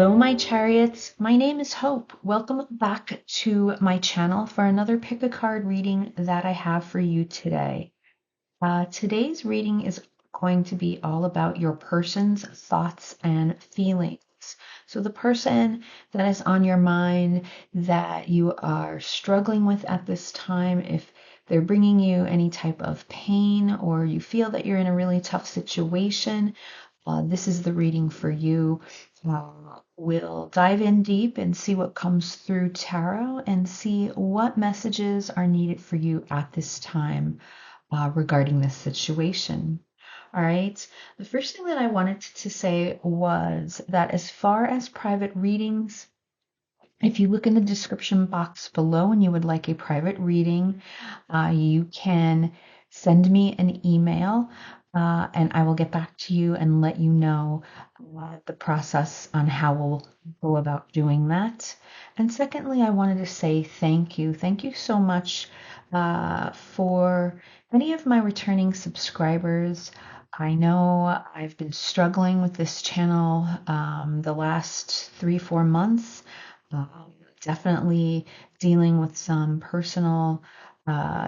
Hello, my chariots. My name is Hope. Welcome back to my channel for another pick a card reading that I have for you today. Today's reading is going to be all about your person's thoughts and feelings. So, the person that is on your mind that you are struggling with at this time, if they're bringing you any type of pain or you feel that you're in a really tough situation, this is the reading for you. We'll dive in deep and see what comes through tarot and see what messages are needed for you at this time regarding this situation. All right. The first thing that I wanted to say was that as far as private readings, if you look in the description box below and you would like a private reading, you can send me an email and I will get back to you and let you know the process on how we'll go about doing that. And secondly, I wanted to say thank you. Thank you so much for any of my returning subscribers. I know I've been struggling with this channel the last 3-4 months. Definitely dealing with some personal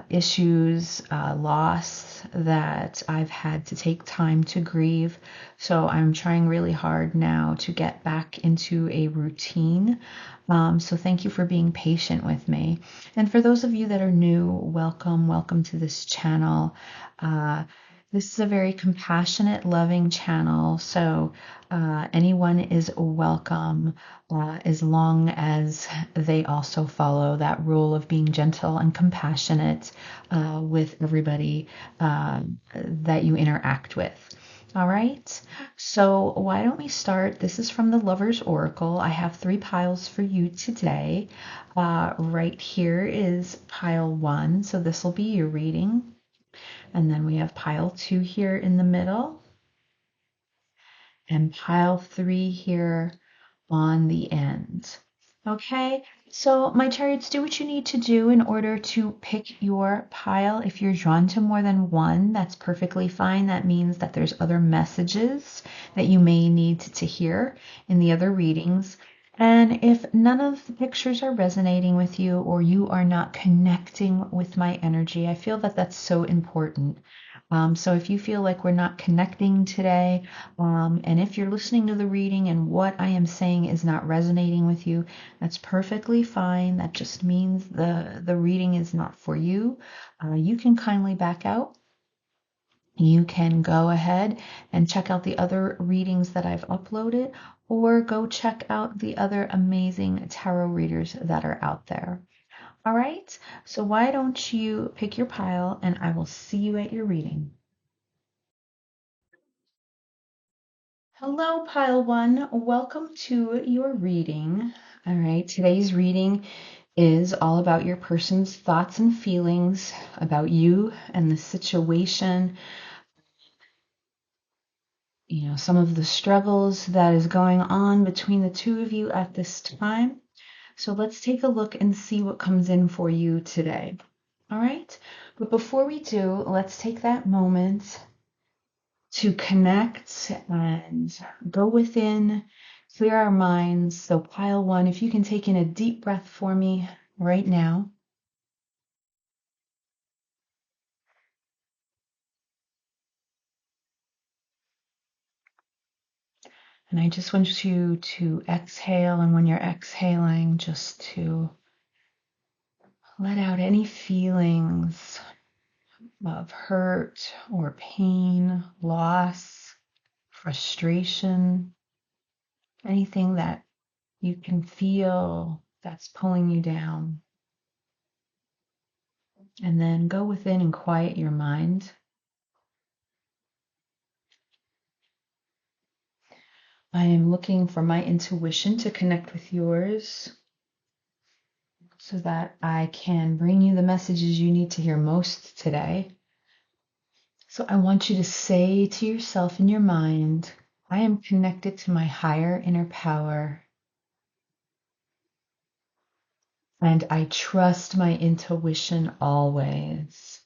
issues, loss that I've had to take time to grieve. So I'm trying really hard now to get back into a routine. So thank you for being patient with me. And for those of you that are new, welcome to this channel. This is a very compassionate, loving channel, so anyone is welcome as long as they also follow that rule of being gentle and compassionate with everybody that you interact with. All right, so why don't we start? This is from the Lover's Oracle. I have 3 piles for you today. Right here is pile 1, so this will be your reading. And then we have pile 2 here in the middle and pile 3 here on the end. Okay, so my chariots, do what you need to do in order to pick your pile. If you're drawn to more than one, that's perfectly fine. That means that there's other messages that you may need to hear in the other readings. And if none of the pictures are resonating with you or you are not connecting with my energy, I feel that that's so important. So if you feel like we're not connecting today, and if you're listening to the reading and what I am saying is not resonating with you, that's perfectly fine. That just means the reading is not for you. You can kindly back out. You can go ahead and check out the other readings that I've uploaded, or go check out the other amazing tarot readers that are out there. All right, so why don't you pick your pile and I will see you at your reading. Hello, pile 1. Welcome to your reading. All right, today's reading is all about your person's thoughts and feelings about you and the situation, some of the struggles that is going on between the two of you at this time. So let's take a look and see what comes in for you today. All right, but before we do, let's take that moment to connect and go within, clear our minds. So pile 1, if you can take in a deep breath for me right now. And I just want you to exhale, and when you're exhaling, just to let out any feelings of hurt or pain, loss, frustration, anything that you can feel that's pulling you down. And then go within and quiet your mind. I am looking for my intuition to connect with yours so that I can bring you the messages you need to hear most today. So I want you to say to yourself in your mind, I am connected to my higher inner power, and I trust my intuition always.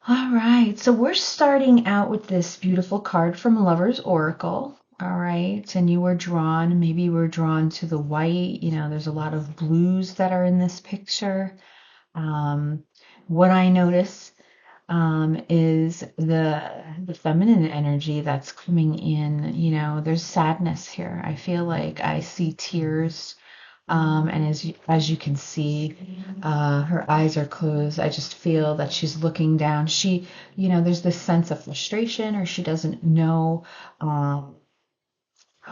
All right, so we're starting out with this beautiful card from Lover's Oracle. All right. And you were drawn, maybe you were drawn to the white. There's a lot of blues that are in this picture. Um, what I notice is the feminine energy that's coming in. There's sadness here. I feel like I see tears. And as you can see, her eyes are closed. I just feel that she's looking down. There's this sense of frustration, or she doesn't know.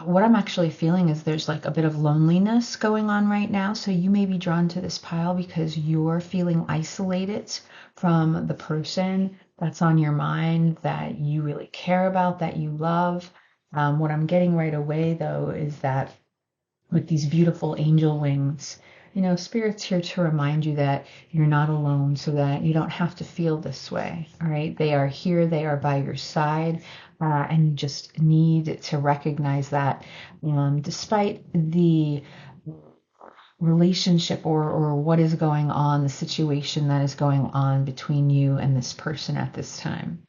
What I'm actually feeling is there's like a bit of loneliness going on right now. So you may be drawn to this pile because you're feeling isolated from the person that's on your mind, that you really care about, that you love. What I'm getting right away, though, is that with these beautiful angel wings, Spirit's here to remind you that you're not alone, so that you don't have to feel this way. All right. They are here, they are by your side. And you just need to recognize that, despite the relationship or what is going on, the situation that is going on between you and this person at this time.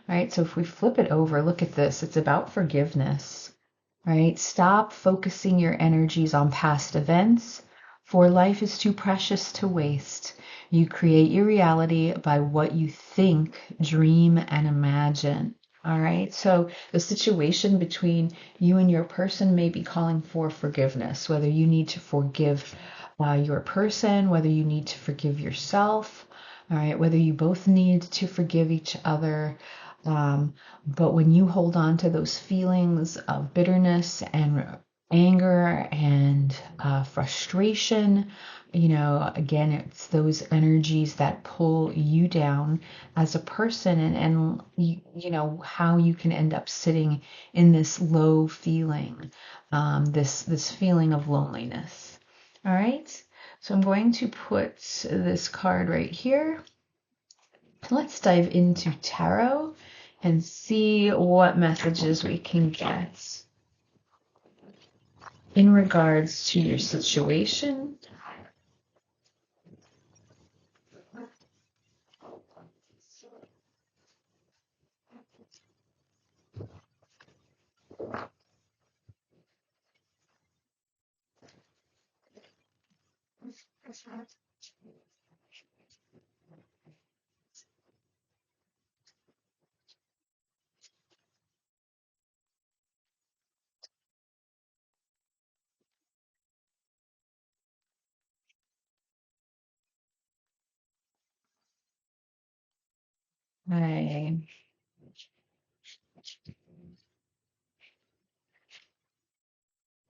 All right. So if we flip it over, look at this. It's about forgiveness. Right? Stop focusing your energies on past events, for life is too precious to waste. You create your reality by what you think, dream, and imagine. All right. So the situation between you and your person may be calling for forgiveness, whether you need to forgive your person, whether you need to forgive yourself, all right, whether you both need to forgive each other. But when you hold on to those feelings of bitterness and anger and frustration, again, it's those energies that pull you down as a person, and how you can end up sitting in this low feeling, this feeling of loneliness. All right. So I'm going to put this card right here. Let's dive into tarot and see what messages we can get in regards to your situation. Right.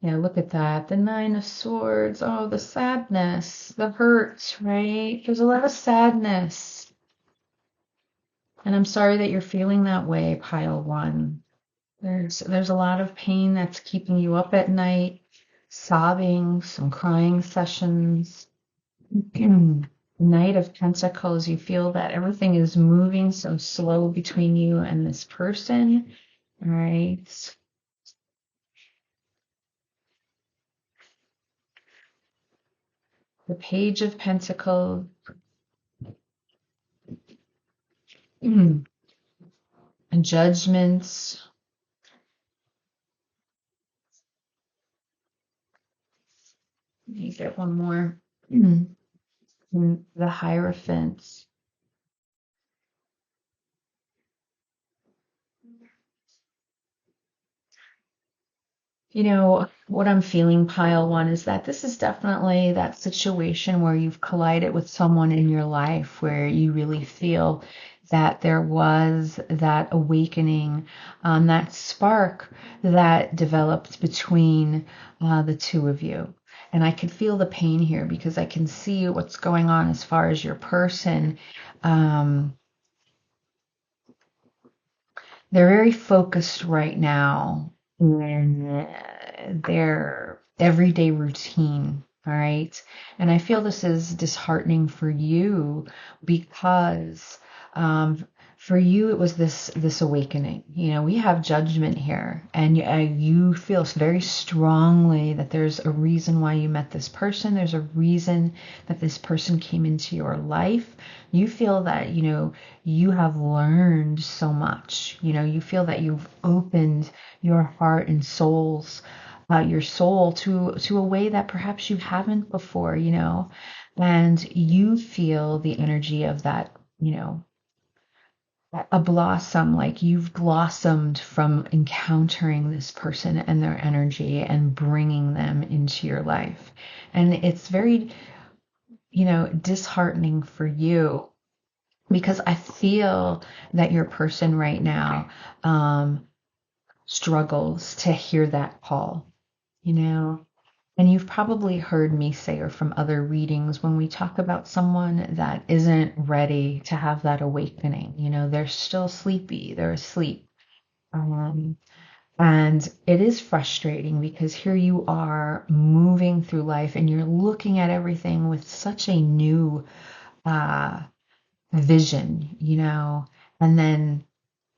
Yeah, look at that. The Nine of Swords. Oh, the sadness, the hurt, right? There's a lot of sadness. And I'm sorry that you're feeling that way, pile one. There's a lot of pain that's keeping you up at night, sobbing, some crying sessions. Knight of Pentacles, you feel that everything is moving so slow between you and this person. All right. The Page of Pentacles. And Judgments. Let me get one more. The Hierophant. What I'm feeling, pile one, is that this is definitely that situation where you've collided with someone in your life where you really feel that there was that awakening, that spark that developed between the two of you. And I can feel the pain here because I can see what's going on as far as your person. They're very focused right now in their everyday routine. All right. And I feel this is disheartening for you because for you, it was this awakening. We have judgment here, and you feel very strongly that there's a reason why you met this person. There's a reason that this person came into your life. You feel that you have learned so much. You feel that you've opened your heart and your soul to a way that perhaps you haven't before. And you feel the energy of that. A blossom, like you've blossomed from encountering this person and their energy and bringing them into your life. And it's very, disheartening for you, because I feel that your person right now struggles to hear that call, you know. And you've probably heard me say, or from other readings, when we talk about someone that isn't ready to have that awakening, they're still sleepy, they're asleep. Um, and it is frustrating, because here you are moving through life and you're looking at everything with such a new uh, vision, and then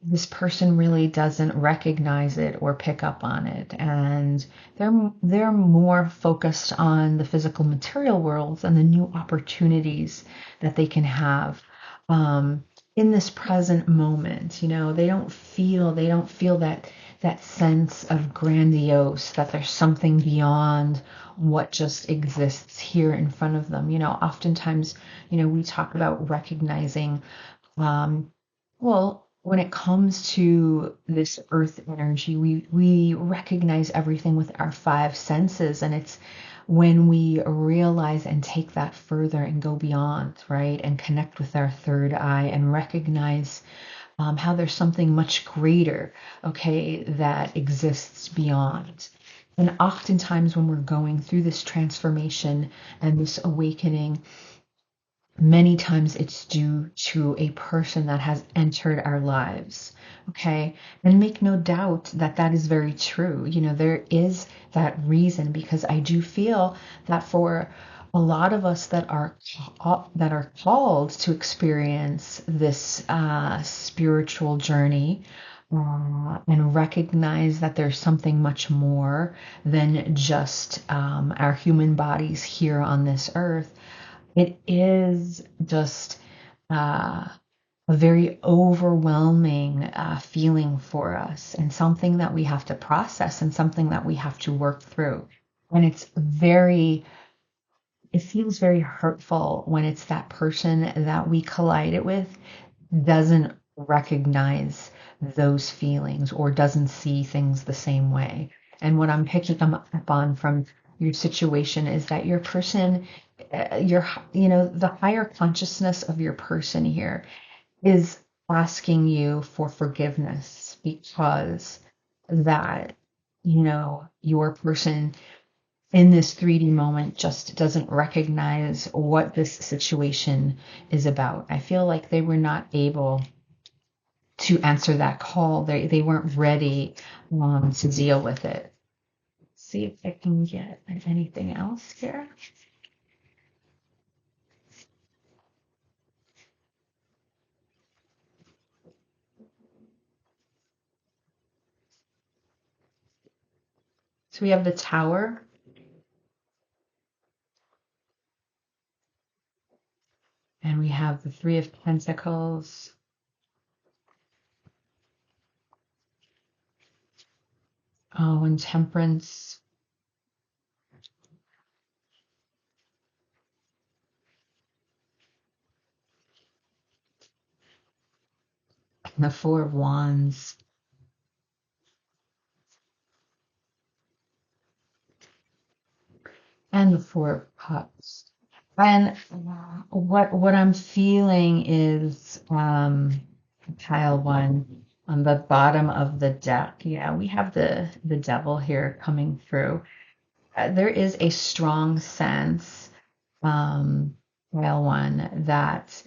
this person really doesn't recognize it or pick up on it, and they're more focused on the physical material worlds and the new opportunities that they can have in this present moment. They don't feel that sense of grandiose, that there's something beyond what just exists here in front of them. Oftentimes, we talk about recognizing, well, when it comes to this earth energy, we recognize everything with our five senses, and it's when we realize and take that further and go beyond, right, and connect with our third eye and recognize how there's something much greater, okay, that exists beyond. And oftentimes when we're going through this transformation and this awakening, many times it's due to a person that has entered our lives. Okay. And make no doubt that that is very true. There is that reason, because I do feel that for a lot of us that are called to experience this spiritual journey, and recognize that there's something much more than just our human bodies here on this earth. It is just a very overwhelming feeling for us, and something that we have to process and something that we have to work through. And it feels very hurtful when it's that person that we collided with doesn't recognize those feelings or doesn't see things the same way. And what I'm picking up on from your situation is that your person, the higher consciousness of your person here is asking you for forgiveness, because that, your person in this 3D moment just doesn't recognize what this situation is about. I feel like they were not able to answer that call. They weren't ready to deal with it. Let's see if I can get anything else here. So we have the Tower, and we have the Three of Pentacles. Oh, and Temperance. And the Four of Wands. And the Four of Cups. And what I'm feeling is pile one on the bottom of the deck. Yeah, we have the Devil here coming through. There is a strong sense, pile one, that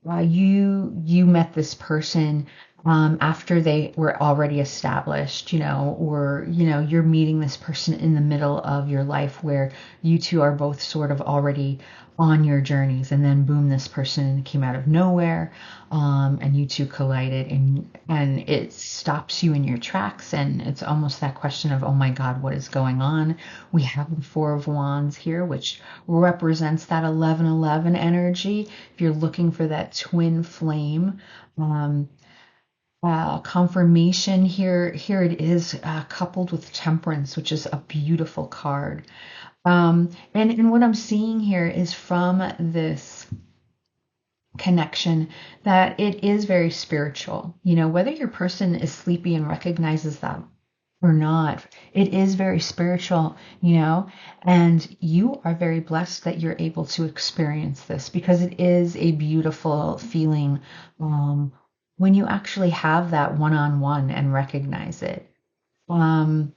you met this person after they were already established, or, you're meeting this person in the middle of your life where you two are both sort of already on your journeys, and then boom, this person came out of nowhere, and you two collided, and it stops you in your tracks, and it's almost that question of, oh my God, what is going on? We have the Four of Wands here, which represents that 1111 energy. If you're looking for that twin flame, confirmation here it is, coupled with Temperance, which is a beautiful card. And what I'm seeing here is from this connection that it is very spiritual. Whether your person is sleepy and recognizes that or not, it is very spiritual, and you are very blessed that you're able to experience this, because it is a beautiful feeling, when you actually have that one-on-one and recognize it. Um,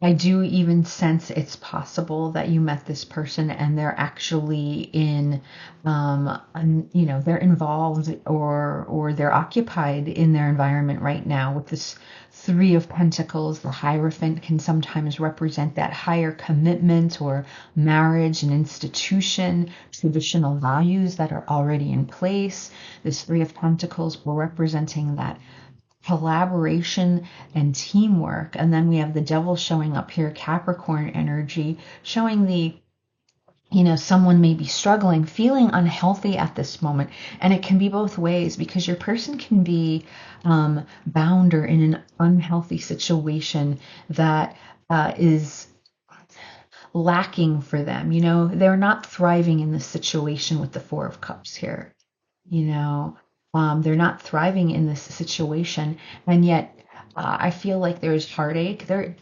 I do even sense it's possible that you met this person and they're actually they're involved, or they're occupied in their environment right now with this Three of Pentacles. The Hierophant can sometimes represent that higher commitment or marriage and institution, traditional values that are already in place. This Three of Pentacles, we're representing that collaboration and teamwork. And then we have the Devil showing up here, Capricorn energy, showing someone may be struggling, feeling unhealthy at this moment. And it can be both ways, because your person can be bound or in an unhealthy situation that is lacking for them. They're not thriving in this situation with the Four of Cups here. They're not thriving in this situation, and yet I feel like there's heartache there,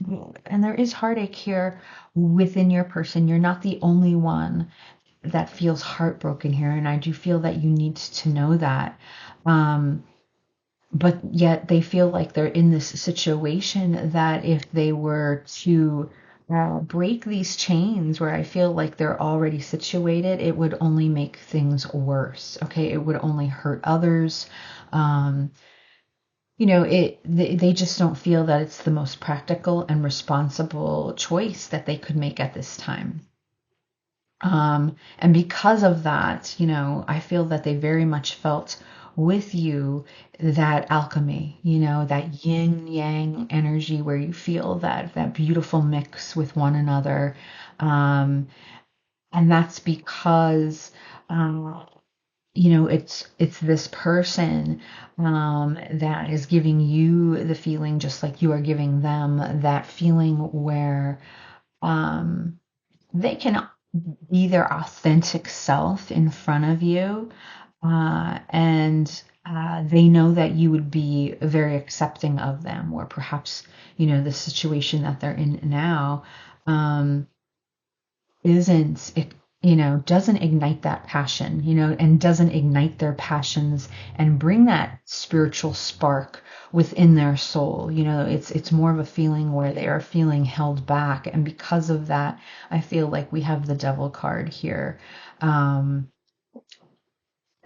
and there is heartache here within your person. You're not the only one that feels heartbroken here, and I do feel that you need to know that. But yet they feel like they're in this situation that if they were to break these chains where I feel like they're already situated, it would only make things worse. Okay, it would only hurt others. They just don't feel that it's the most practical and responsible choice that they could make at this time. And because of that, I feel that they very much felt with you that alchemy, that yin yang energy where you feel that beautiful mix with one another. And that's because, it's this person that is giving you the feeling, just like you are giving them that feeling, where they can be their authentic self in front of you, and they know that you would be very accepting of them, or perhaps the situation that they're in now isn't it doesn't ignite that passion, and doesn't ignite their passions and bring that spiritual spark within their soul. It's more of a feeling where they are feeling held back, and because of that, I feel like we have the Devil card here.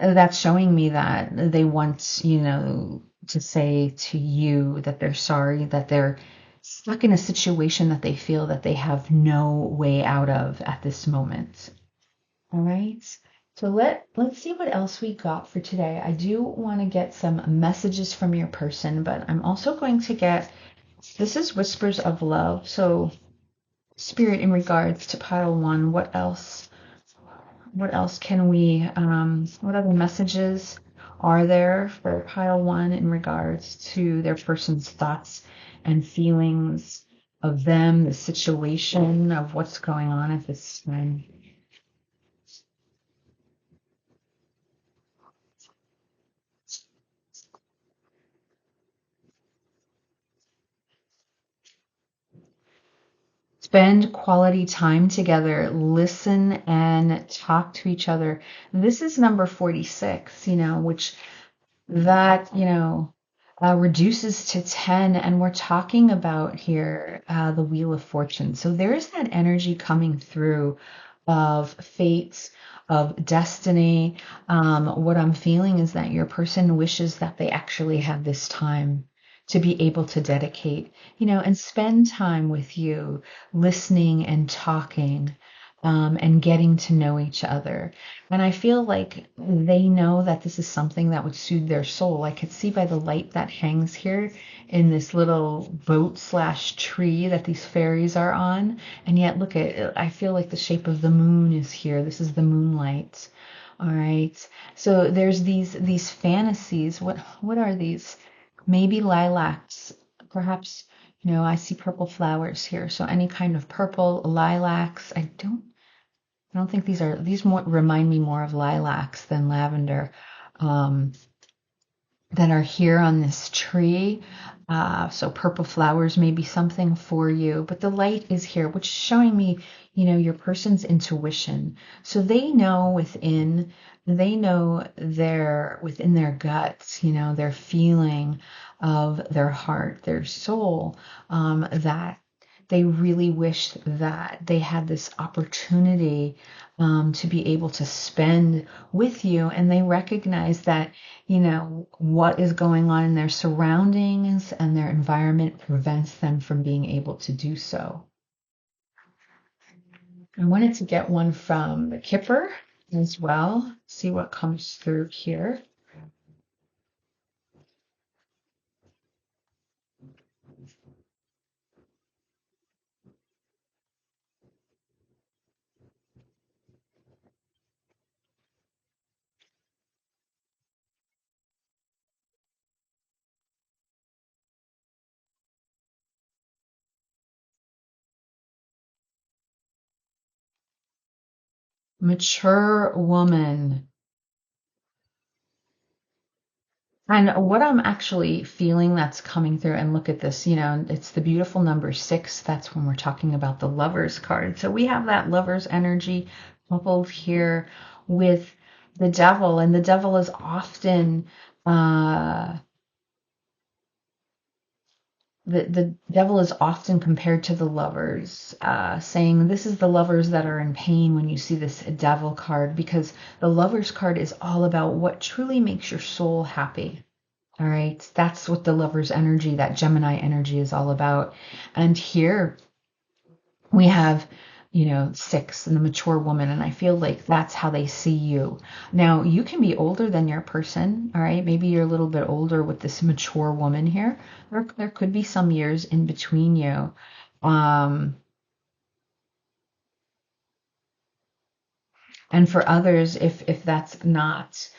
That's showing me that they want, to say to you that they're sorry, that they're stuck in a situation that they feel that they have no way out of at this moment. All right. So let's see what else we got for today. I do want to get some messages from your person, but I'm also going to get, this is Whispers of Love. So Spirit, in regards to pile one, what else can we, what other messages are there for pile one in regards to their person's thoughts and feelings of them, the situation, of what's going on at this time? Spend quality time together, listen and talk to each other. This is number 46, which that, reduces to 10. And we're talking about here the Wheel of Fortune. So there's that energy coming through of fate, of destiny. What I'm feeling is that your person wishes that they actually had this time to be able to dedicate, and spend time with you, listening and talking, and getting to know each other. And I feel like they know that this is something that would soothe their soul. I could see by the light that hangs here in this little boat slash tree that these fairies are on. And yet, look at, I feel like the shape of the moon is here. This is the moonlight. All right. So there's these fantasies. What are these? Maybe lilacs, perhaps. I see purple flowers here. So any kind of purple, lilacs. I don't think these more remind me more of lilacs than lavender. Um, that are here on this tree. So purple flowers may be something for you, but the light is here, which is showing me, your person's intuition. So they know within their guts, their feeling of their heart, their soul, that they really wish that they had this opportunity to be able to spend with you, and they recognize that what is going on in their surroundings and their environment prevents them from being able to do so. I wanted to get one from the Kipper as well, see what comes through here. Mature woman. And what I'm actually feeling that's coming through, and look at this, it's the beautiful number 6. That's when we're talking about the lovers card. So we have that lovers energy coupled here with the devil, and the devil is often the devil is often compared to the lovers, saying this is the lovers that are in pain when you see this devil card, because the lovers card is all about what truly makes your soul happy. All right, that's what the lover's energy, that Gemini energy, is all about. And here we have, 6 and the mature woman, and I feel like that's how they see you. Now, you can be older than your person, all right? Maybe you're a little bit older with this mature woman here. There could be some years in between you. Um, And for others, if that's not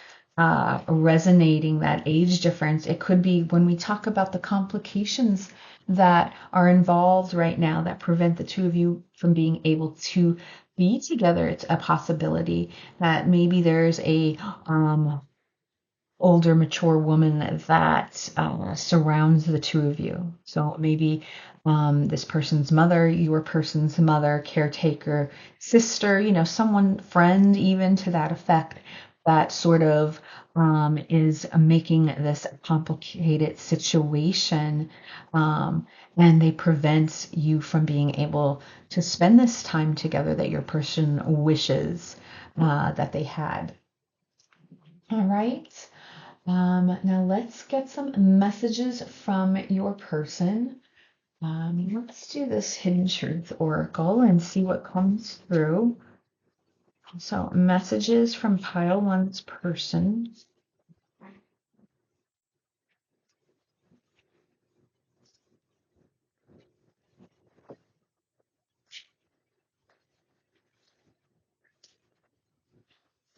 resonating, that age difference, it could be when we talk about the complications that are involved right now that prevent the two of you from being able to be together. It's a possibility that maybe there's a older, mature woman that surrounds the two of you. So maybe this person's mother, your person's mother, caretaker, sister, someone, friend, even to that effect, that sort of is making this a complicated situation. And they prevent you from being able to spend this time together that your person wishes that they had. All right. Now let's get some messages from your person. Let's do this Hidden Truth Oracle and see what comes through. So, messages from pile one's person.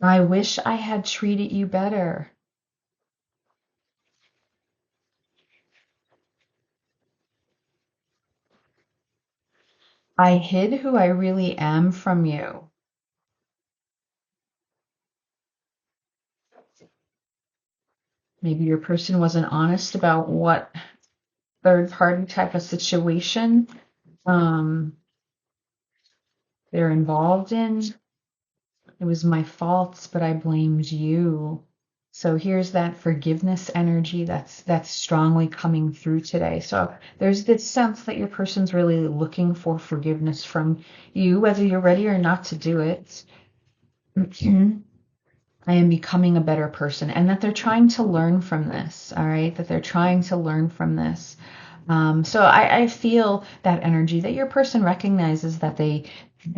I wish I had treated you better. I hid who I really am from you. Maybe your person wasn't honest about what third party type of situation um, they're involved in. It was my faults, but I blamed you. So here's that forgiveness energy that's strongly coming through today. So there's this sense that your person's really looking for forgiveness from you, whether you're ready or not to do it. I am becoming a better person, and that they're trying to learn from this. All right, that they're trying to learn from this. So I feel that energy that your person recognizes that they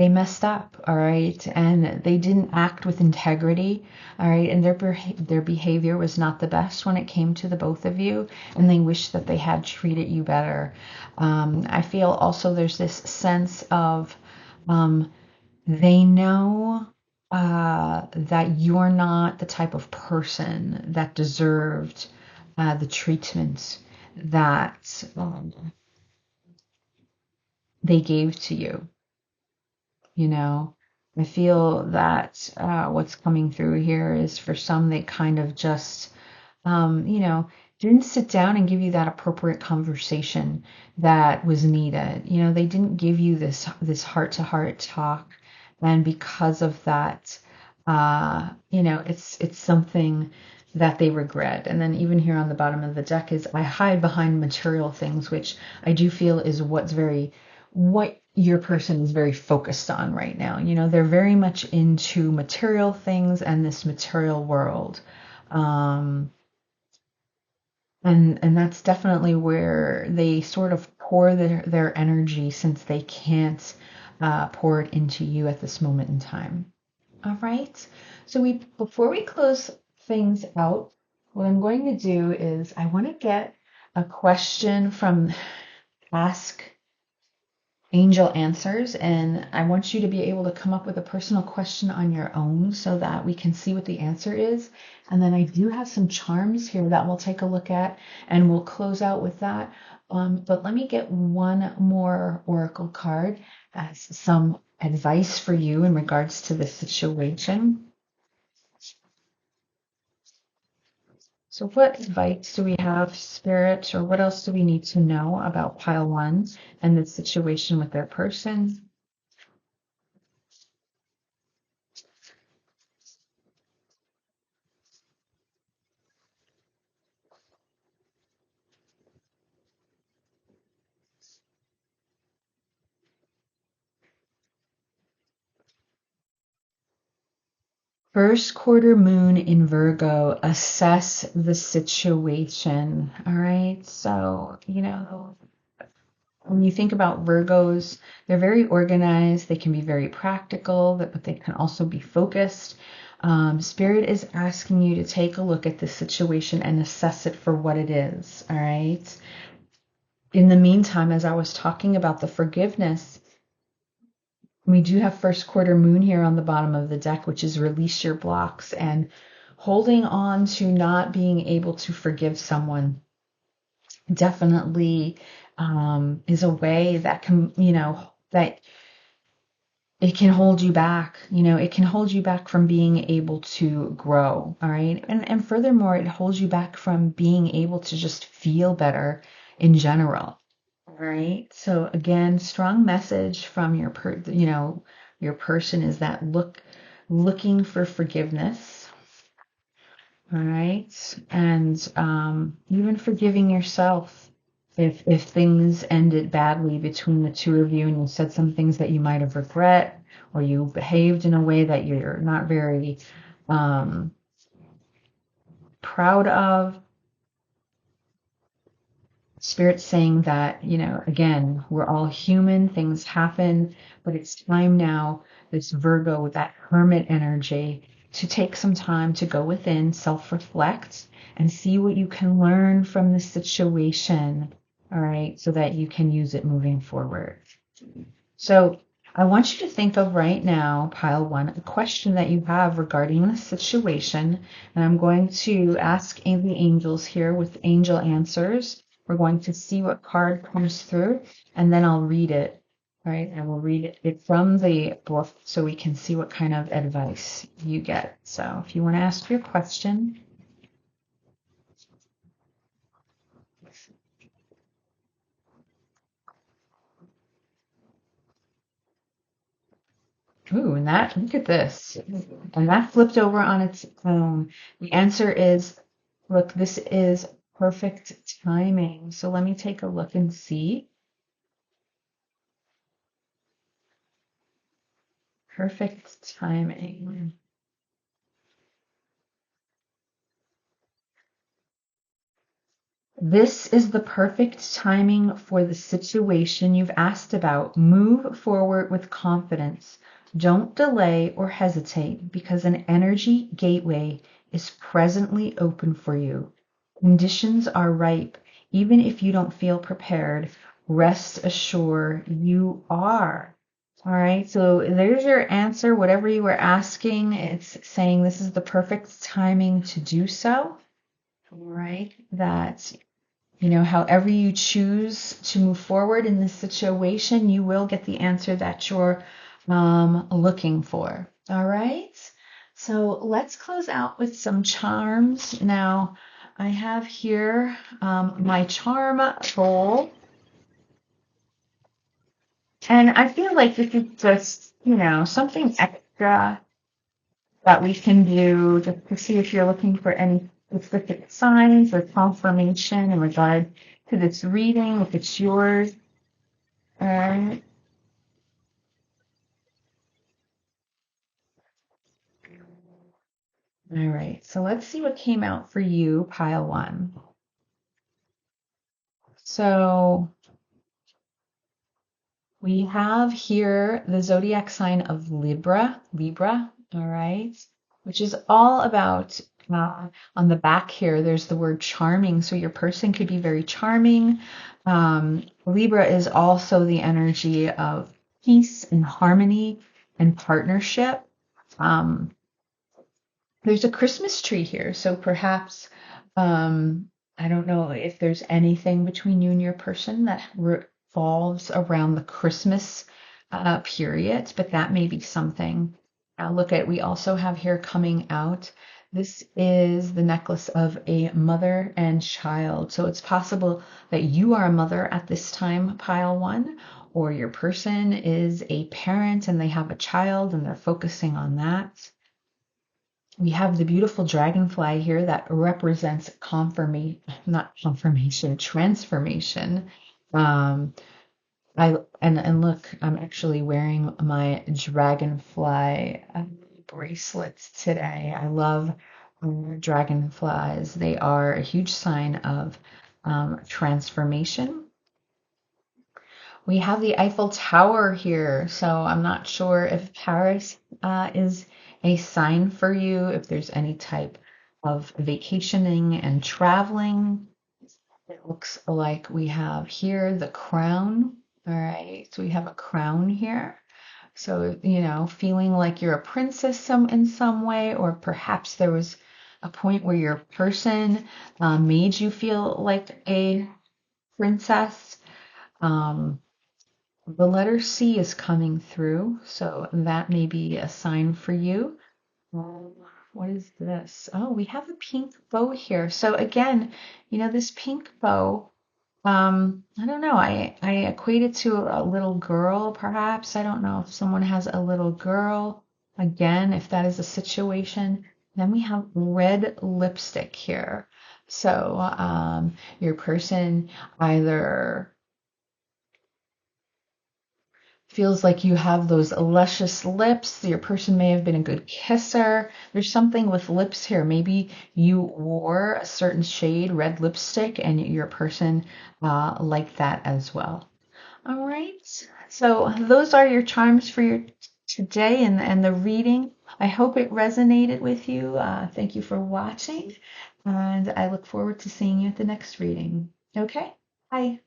messed up, all right, and they didn't act with integrity, all right, and their behavior was not the best when it came to the both of you, and they wish that they had treated you better. I feel also there's this sense of they know that you're not the type of person that deserved the treatment that they gave to you. You know, I feel that what's coming through here is for some, they kind of just, you know, didn't sit down and give you that appropriate conversation that was needed. You know, they didn't give you this heart to heart talk, and because of that, you know, it's something that they regret. And then even here on the bottom of the deck is I hide behind material things, which I do feel is what your person is very focused on right now. You know, they're very much into material things and this material world. Um, and that's definitely where they sort of pour their energy, since they can't pour it into you at this moment in time. All right. So before we close things out, what I'm going to do is I want to get a question from Ask Angel Answers, and I want you to be able to come up with a personal question on your own so that we can see what the answer is. And then I do have some charms here that we'll take a look at, and we'll close out with that. But let me get one more oracle card as some advice for you in regards to this situation. So what advice do we have, Spirit, or what else do we need to know about pile one and the situation with their person? First quarter moon in Virgo, assess the situation. All right. So, you know, when you think about Virgos, they're very organized. They can be very practical, but they can also be focused. Spirit is asking you to take a look at this situation and assess it for what it is. All right. In the meantime, as I was talking about the forgiveness, we do have first quarter moon here on the bottom of the deck, which is release your blocks, and holding on to not being able to forgive someone definitely is a way that can, you know, that it can hold you back. You know, it can hold you back from being able to grow. All right. And furthermore, it holds you back from being able to just feel better in general. All right. So again, strong message from your person is that looking for forgiveness. All right. And even forgiving yourself if things ended badly between the two of you and you said some things that you might have regret, or you behaved in a way that you're not very um, proud of. Spirit's saying that, you know, again, we're all human, things happen, but it's time now, this Virgo with that hermit energy, to take some time to go within, self-reflect, and see what you can learn from the situation, all right, so that you can use it moving forward. So I want you to think of right now, pile one, a question that you have regarding the situation. And I'm going to ask the angels here with angel answers. We're going to see what card comes through, and then I'll read it. All right, I will read it from the book so we can see what kind of advice you get. So if you want to ask your question. Ooh, and that, look at this. And that flipped over on its own. The answer is, look, this is perfect timing. So let me take a look and see. Perfect timing. This is the perfect timing for the situation you've asked about. Move forward with confidence. Don't delay or hesitate because an energy gateway is presently open for you. Conditions are ripe. Even if you don't feel prepared, rest assured you are. All right, so there's your answer. Whatever you were asking, it's saying this is the perfect timing to do so. All right, that however you choose to move forward in this situation, you will get the answer that you're looking for. All right. So let's close out with some charms. Now, I have here my charm bowl. And I feel like this is just, something extra that we can do just to see if you're looking for any specific signs or confirmation in regard to this reading, if it's yours. All right. All right. So let's see what came out for you, pile one. So we have here the zodiac sign of Libra, all right, which is all about, on the back here, there's the word charming. So your person could be very charming. Libra is also the energy of peace and harmony and partnership. There's a Christmas tree here, so perhaps I don't know if there's anything between you and your person that revolves around the Christmas period, but that may be something. Look at, we also have here coming out. This is the necklace of a mother and child. So it's possible that you are a mother at this time, pile one, or your person is a parent and they have a child and they're focusing on that. We have the beautiful dragonfly here that represents transformation. And look, I'm actually wearing my dragonfly bracelets today. I love dragonflies. They are a huge sign of transformation. We have the Eiffel Tower here, so I'm not sure if Paris is a sign for you, if there's any type of vacationing and traveling. It looks like we have here the crown. All right, so we have a crown here. So, feeling like you're a princess in some way, or perhaps there was a point where your person made you feel like a princess. The letter C is coming through, so that may be a sign for you. What is this? Oh, we have a pink bow here. So again, this pink bow, I don't know. I equate it to a little girl, perhaps. I don't know if someone has a little girl. Again, if that is a situation. Then we have red lipstick here. So your person either feels like you have those luscious lips. Your person may have been a good kisser. There's something with lips here. Maybe you wore a certain shade red lipstick and your person liked that as well. All right. So those are your charms for your today and the reading. I hope it resonated with you. Thank you for watching, and I look forward to seeing you at the next reading. Okay? Bye.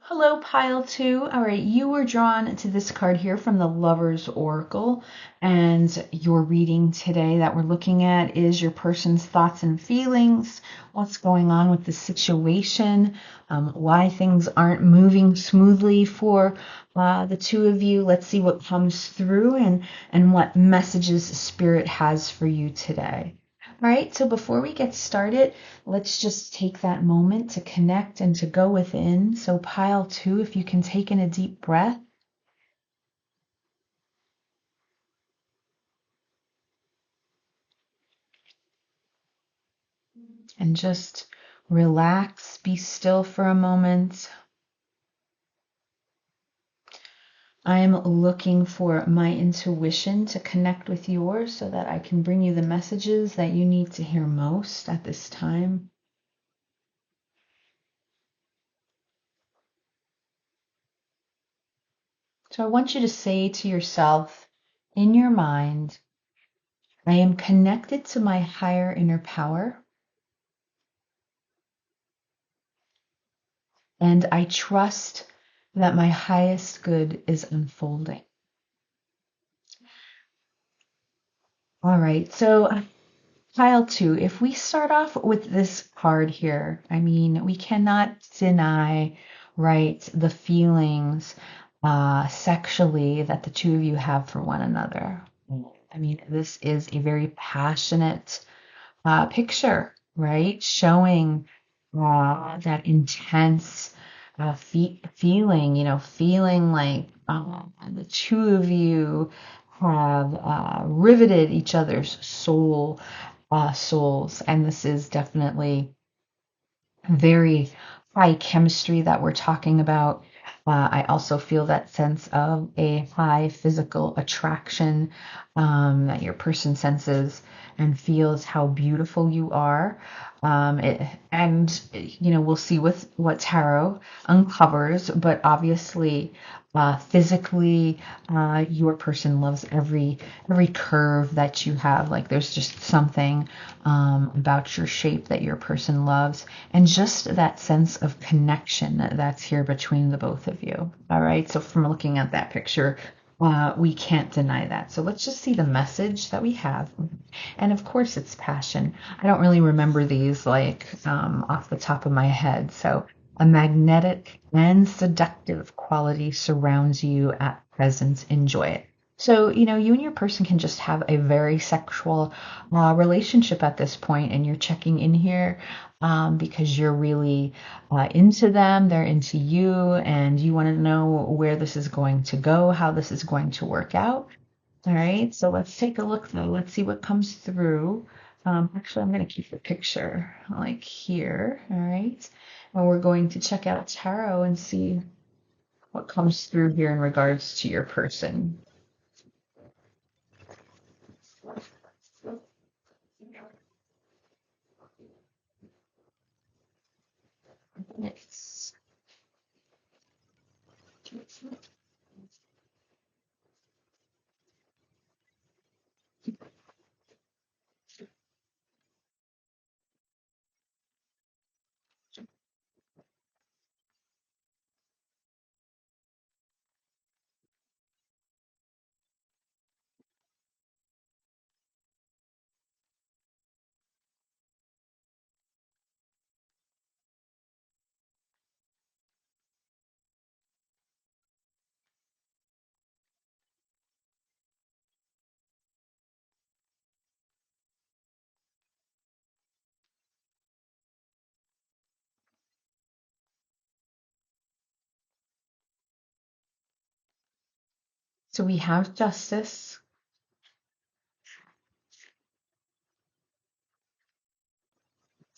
Hello, pile two. All right, you were drawn to this card here from the Lover's Oracle, and your reading today that we're looking at is your person's thoughts and feelings, what's going on with the situation, why things aren't moving smoothly for the two of you. Let's see what comes through and what messages Spirit has for you today. All right, so before we get started, let's just take that moment to connect and to go within. So pile two, if you can take in a deep breath and just relax, be still for a moment. I am looking for my intuition to connect with yours so that I can bring you the messages that you need to hear most at this time. So I want you to say to yourself in your mind, I am connected to my higher inner power, and I trust that my highest good is unfolding. All right, so pile two, if we start off with this card here, I mean, we cannot deny, right, the feelings sexually that the two of you have for one another. I mean, this is a very passionate picture, right? Showing that intense feeling, feeling like the two of you have riveted each other's souls. And this is definitely very high chemistry that we're talking about. I also feel that sense of a high physical attraction that your person senses and feels how beautiful you are. And we'll see what tarot uncovers, but obviously, physically, your person loves every curve that you have. Like there's just something about your shape that your person loves, and just that sense of connection that's here between the both of you. All right. So from looking at that picture, we can't deny that. So let's just see the message that we have. And of course, it's passion. I don't really remember these like off the top of my head. So a magnetic and seductive quality surrounds you at present. Enjoy it. So, you and your person can just have a very sexual relationship at this point, and you're checking in here because you're really into them, they're into you, and you want to know where this is going to go, how this is going to work out. All right, so let's take a look though. Let's see what comes through. Actually, I'm going to keep the picture like here. All right, and we're going to check out tarot and see what comes through here in regards to your person. It's So we have justice.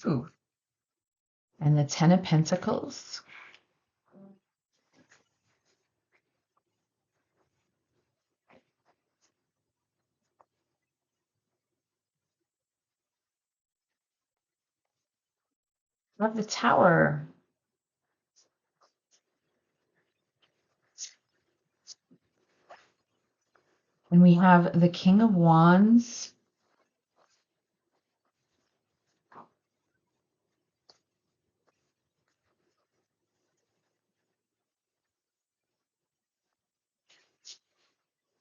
Ooh. And the Ten of Pentacles. Of the Tower. And we have the King of Wands.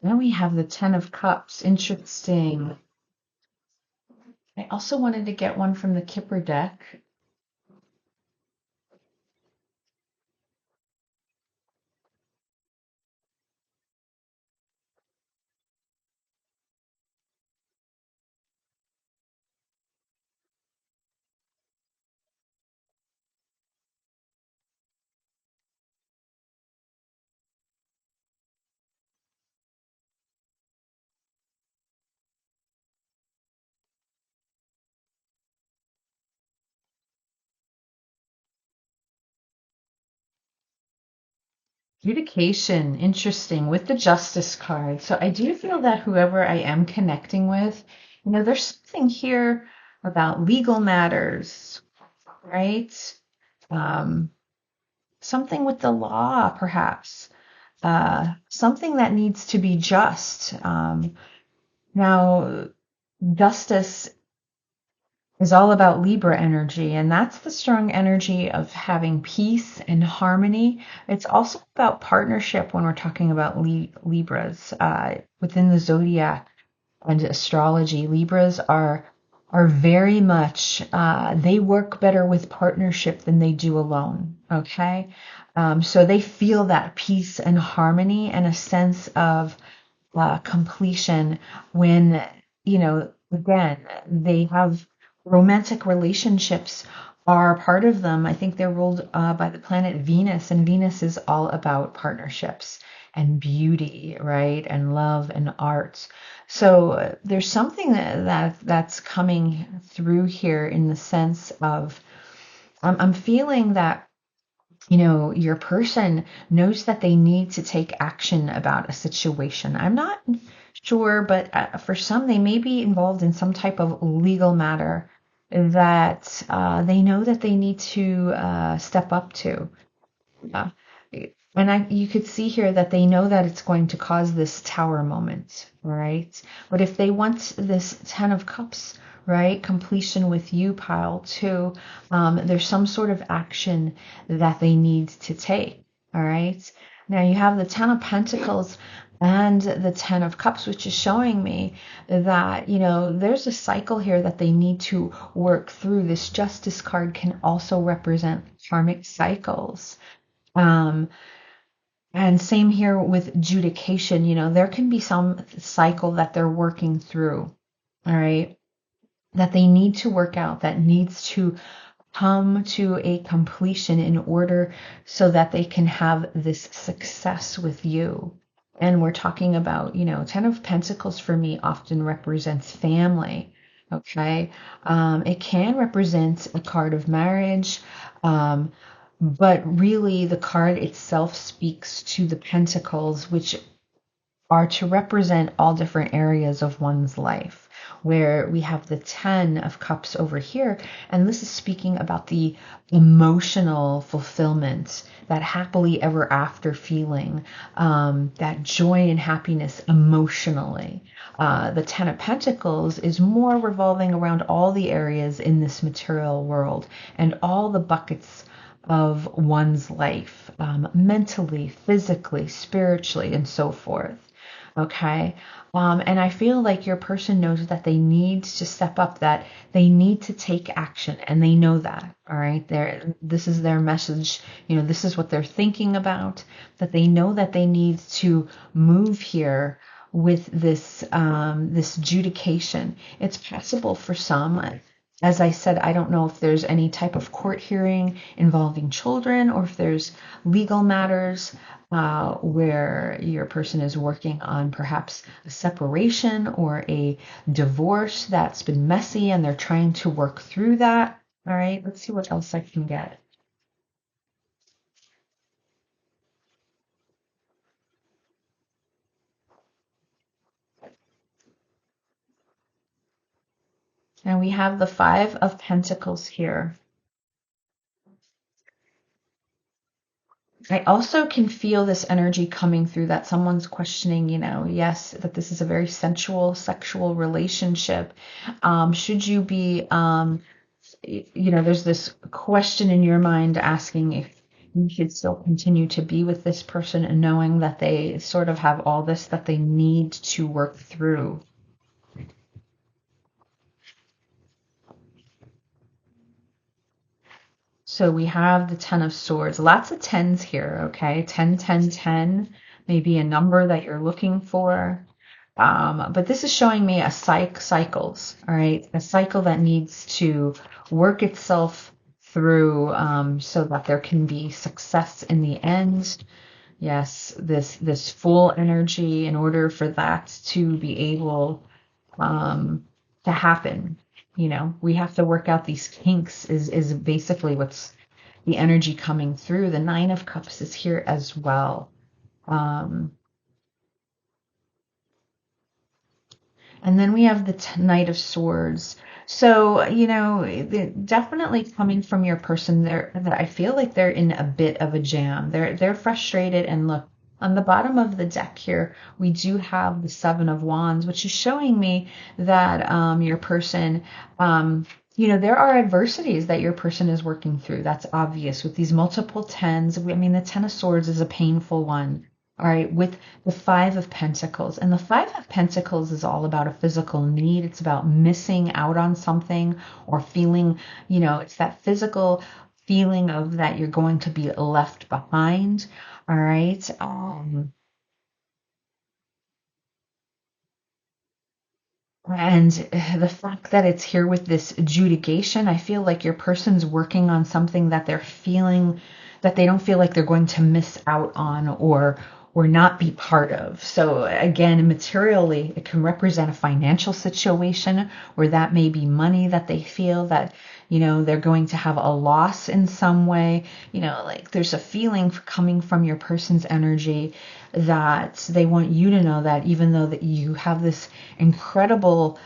Then we have the Ten of Cups. Interesting. I also wanted to get one from the Kipper deck. Adjudication, interesting, with the Justice card. So I do feel that whoever I am connecting with, there's something here about legal matters, right? Um, Something with the law, perhaps. Something that needs to be just. Now, justice is all about Libra energy, and that's the strong energy of having peace and harmony. It's also about partnership when we're talking about Libras within the zodiac and astrology. Libras are very much they work better with partnership than they do alone. Okay, so they feel that peace and harmony and a sense of completion when, again, they have romantic relationships are part of them. I think they're ruled by the planet Venus, and Venus is all about partnerships and beauty, right? And love and art. So there's something that's coming through here in the sense of I'm feeling that your person knows that they need to take action about a situation. I'm not sure, but for some, they may be involved in some type of legal matter that they know that they need to step up to. Uh, and you could see here that they know that it's going to cause this tower moment, right? But if they want this Ten of Cups, right, completion with you, pile two, there's some sort of action that they need to take, all right? Now you have the Ten of Pentacles and the Ten of Cups, which is showing me that, there's a cycle here that they need to work through. This Justice card can also represent karmic cycles. And same here with judication, there can be some cycle that they're working through, all right, that they need to work out, that needs to come to a completion in order so that they can have this success with you. And we're talking about, Ten of Pentacles for me often represents family. Okay. It can represent a card of marriage. But really, the card itself speaks to the pentacles, which are to represent all different areas of one's life, where we have the Ten of Cups over here. And this is speaking about the emotional fulfillment, that happily ever after feeling, that joy and happiness emotionally. The Ten of Pentacles is more revolving around all the areas in this material world and all the buckets of one's life, mentally, physically, spiritually, and so forth. Okay. And I feel like your person knows that they need to step up, that they need to take action, and they know that. All right. This is their message. This is what they're thinking about, that they know that they need to move here with this, this judication. It's possible for some. As I said, I don't know if there's any type of court hearing involving children or if there's legal matters where your person is working on perhaps a separation or a divorce that's been messy and they're trying to work through that. All right, let's see what else I can get. And we have the Five of Pentacles here. I also can feel this energy coming through that someone's questioning, yes, that this is a very sensual, sexual relationship. Should you be, there's this question in your mind asking if you should still continue to be with this person and knowing that they sort of have all this that they need to work through. So we have the Ten of Swords, lots of tens here, okay? 10, 10, 10, maybe a number that you're looking for. But this is showing me a cycles, all right? A cycle that needs to work itself through so that there can be success in the end. Yes, this full energy in order for that to be able to happen. We have to work out these kinks is basically what's the energy coming through. The Nine of Cups is here as well. Um, And then we have the Knight of Swords. So, definitely coming from your person there, that I feel like they're in a bit of a jam. They're frustrated. And look, on the bottom of the deck here, we do have the Seven of Wands, which is showing me that your person, there are adversities that your person is working through. That's obvious with these multiple tens. I mean, the Ten of Swords is a painful one. All right, with the Five of Pentacles. And the Five of Pentacles is all about a physical need. It's about missing out on something or feeling, it's that physical feeling of that you're going to be left behind. All right. And the fact that it's here with this adjudication, I feel like your person's working on something that they're feeling that they don't feel like they're going to miss out on or not be part of. So again, materially, it can represent a financial situation where that may be money that they feel that, they're going to have a loss in some way. Like there's a feeling coming from your person's energy that they want you to know that even though that you have this incredible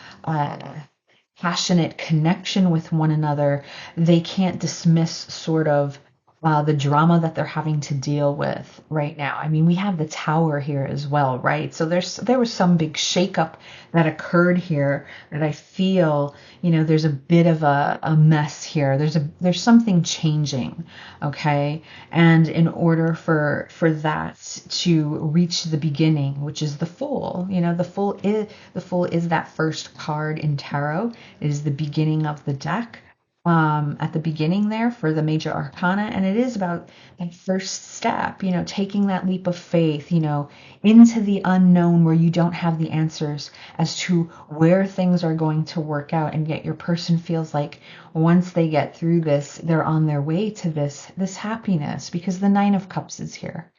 passionate connection with one another, they can't dismiss sort of the drama that they're having to deal with right now. I mean, we have the Tower here as well, right? So there was some big shakeup that occurred here that I feel, there's a bit of a mess here. There's something changing, okay? And in order for that to reach the beginning, which is the Fool, the Fool is that first card in tarot. It is the beginning of the deck, at the beginning there for the major arcana, and it is about that first step, taking that leap of faith, into the unknown where you don't have the answers as to where things are going to work out, and yet your person feels like once they get through this, they're on their way to this happiness, because the Nine of Cups is here.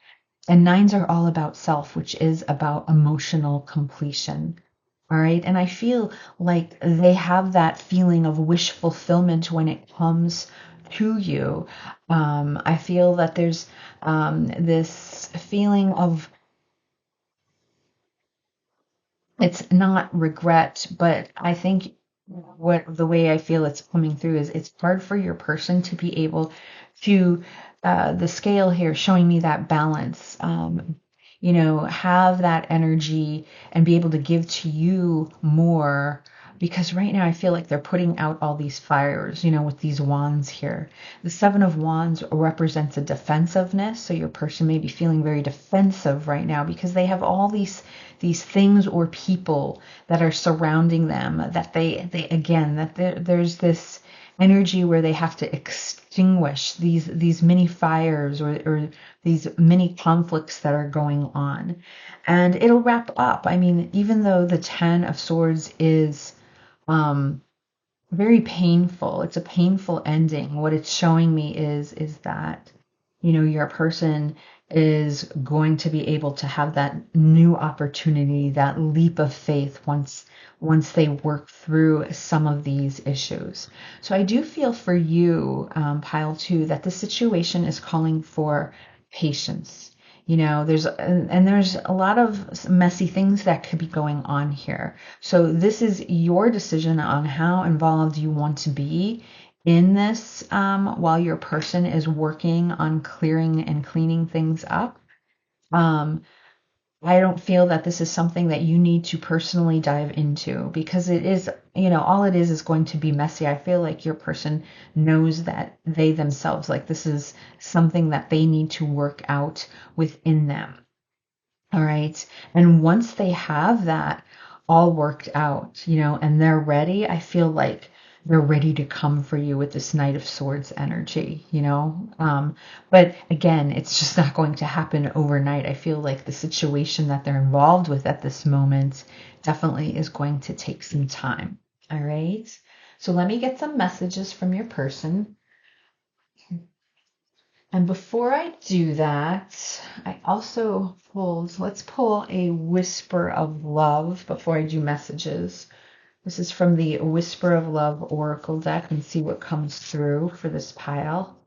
And nines are all about self, which is about emotional completion. All right. And I feel like they have that feeling of wish fulfillment when it comes to you. I feel that there's this feeling of, it's not regret, but I think what the way I feel it's coming through is it's hard for your person to be able to, the scale here showing me that balance, have that energy and be able to give to you more. Because right now I feel like they're putting out all these fires, with these wands here. The Seven of Wands represents a defensiveness. So your person may be feeling very defensive right now because they have all these things or people that are surrounding them that they again that there's this energy where they have to extinguish these mini fires or these mini conflicts that are going on, and it'll wrap up. I mean, even though the Ten of Swords is um very painful. It's a painful ending. What it's showing me is that, your person is going to be able to have that new opportunity, that leap of faith once they work through some of these issues. So I do feel for you, pile two, that the situation is calling for patience. There's a lot of messy things that could be going on here. So this is your decision on how involved you want to be in this, while your person is working on clearing and cleaning things up. Um, I don't feel that this is something that you need to personally dive into because it is, all it is going to be messy. I feel like your person knows that they themselves, like this is something that they need to work out within them. All right. And once they have that all worked out, and they're ready, I feel like they're ready to come for you with this Knight of Swords energy, but again, it's just not going to happen overnight. I feel like the situation that they're involved with at this moment definitely is going to take some time. All right. So let me get some messages from your person. And before I do that, I also let's pull a Whisper of Love before I do messages. This is from the Whisper of Love Oracle deck and see what comes through for this pile.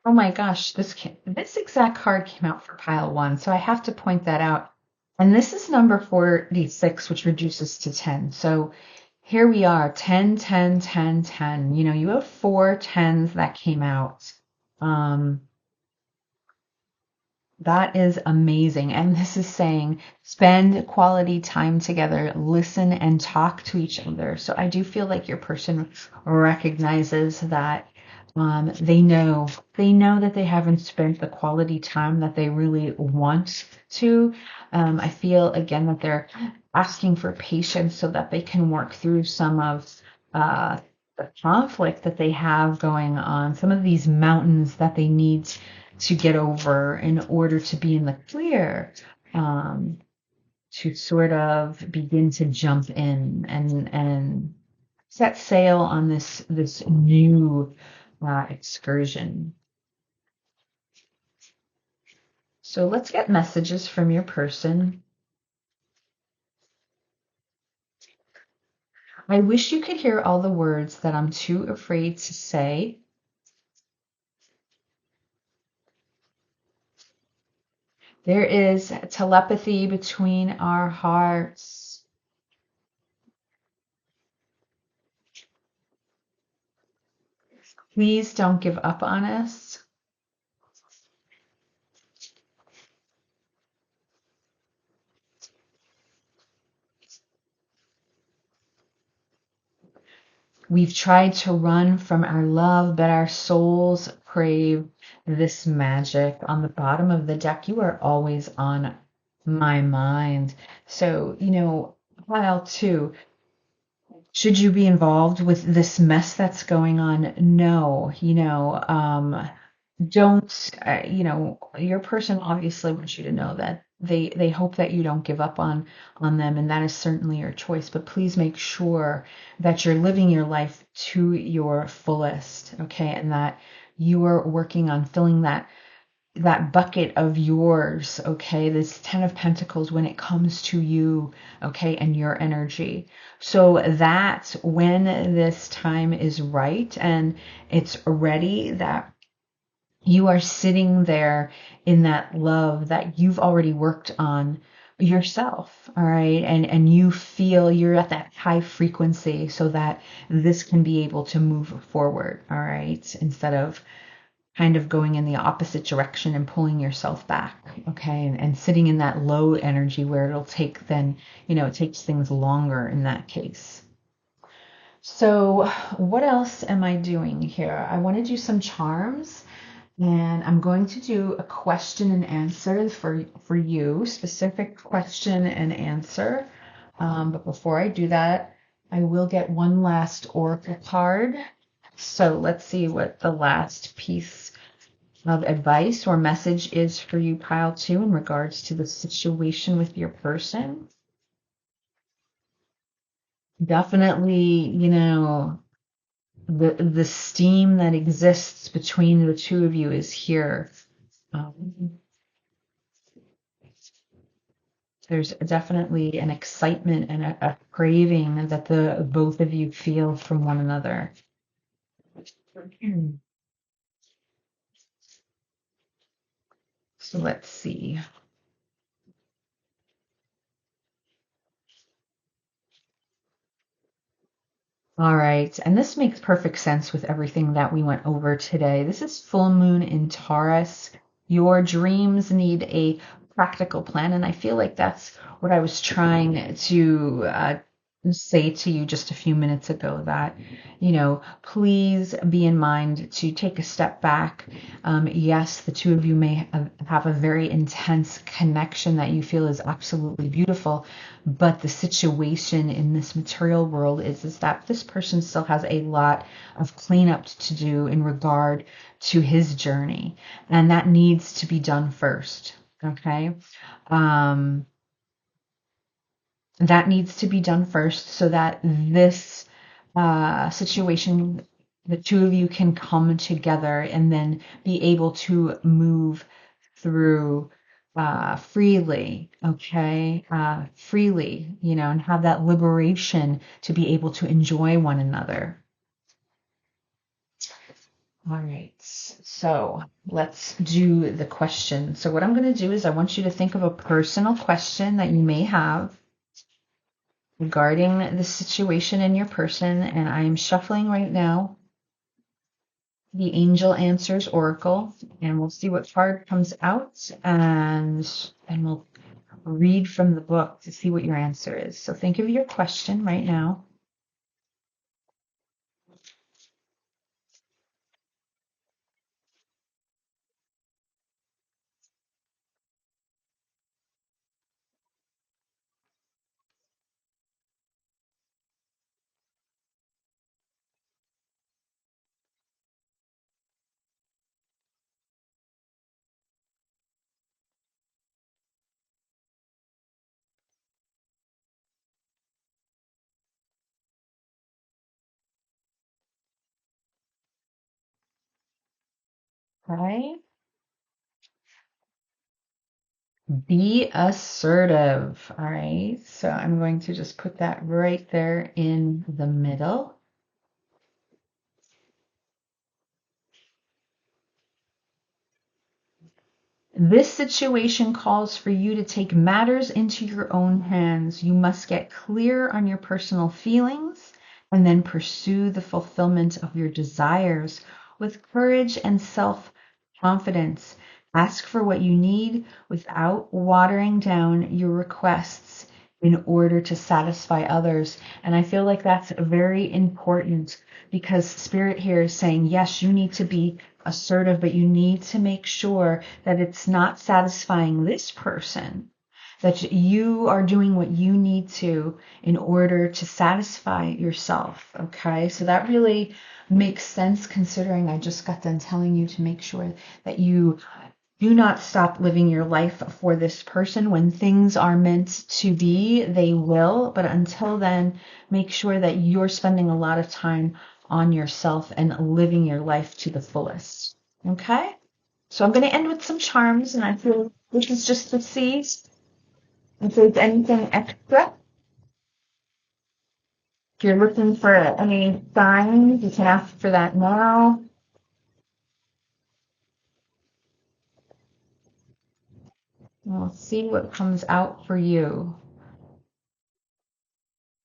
Oh my gosh, this exact card came out for pile one, so I have to point that out. And this is number 46, which reduces to 10. So here we are, 10, 10, 10, 10. You know, you have four tens that came out. Um, that is amazing. And this is saying spend quality time together, listen and talk to each other. So I do feel like your person recognizes that they know that they haven't spent the quality time that they really want to. I feel again that they're asking for patience so that they can work through some of uh, the conflict that they have going on, some of these mountains that they need to get over in order to be in the clear, um, to sort of begin to jump in and set sail on this new excursion. So let's get messages from your person. I wish you could hear all the words that I'm too afraid to say. There is telepathy between our hearts. Please don't give up on us. We've tried to run from our love, but our souls crave this magic. On the bottom of the deck, you are always on my mind. So, pile two, should you be involved with this mess that's going on? No, don't, your person obviously wants you to know that they hope that you don't give up on them, and that is certainly your choice. But please make sure that you're living your life to your fullest, okay, and that you are working on filling that bucket of yours, okay, this 10 of Pentacles when it comes to you, okay, and your energy. So that when this time is right and it's ready, that you are sitting there in that love that you've already worked on yourself, all right, and you feel you're at that high frequency so that this can be able to move forward, all right, instead of kind of going in the opposite direction and pulling yourself back, okay, and sitting in that low energy where it'll take then, it takes things longer in that case. So what else am I doing here? I want to do some charms, and I'm going to do a question and answer for you, specific question and answer. But before I do that, I will get one last oracle card. So let's see what the last piece of advice or message is for you, pile two, in regards to the situation with your person. Definitely, the steam that exists between the two of you is here. Um, there's definitely an excitement and a craving that the both of you feel from one another. So let's see. All right, and this makes perfect sense with everything that we went over today. This is full moon in Taurus. Your dreams need a practical plan, and I feel like that's what I was trying to say to you just a few minutes ago, that, please be in mind to take a step back. Yes, the two of you may have a very intense connection that you feel is absolutely beautiful, but the situation in this material world is that this person still has a lot of cleanup to do in regard to his journey, and that needs to be done first. Okay. Um, that needs to be done first so that this situation, the two of you can come together and then be able to move through freely, okay? Freely, and have that liberation to be able to enjoy one another. All right, so let's do the question. So what I'm going to do is I want you to think of a personal question that you may have regarding the situation in your person, and I am shuffling right now the Angel Answers Oracle, and we'll see what card comes out, and then we'll read from the book to see what your answer is. So think of your question right now. Okay. Be assertive. All right. So I'm going to just put that right there in the middle. This situation calls for you to take matters into your own hands. You must get clear on your personal feelings and then pursue the fulfillment of your desires with courage and self-confidence. Ask for what you need without watering down your requests in order to satisfy others. And I feel like that's very important because Spirit here is saying, yes, you need to be assertive, but you need to make sure that it's not satisfying this person, that you are doing what you need to in order to satisfy yourself. Okay, so that really makes sense considering I just got done telling you to make sure that you do not stop living your life for this person. When things are meant to be, they will. But until then, make sure that you're spending a lot of time on yourself and living your life to the fullest. Okay? So I'm going to end with some charms, and I feel this is just to see if there's anything extra. If you're looking for any signs, you can ask for that now. We'll see what comes out for you.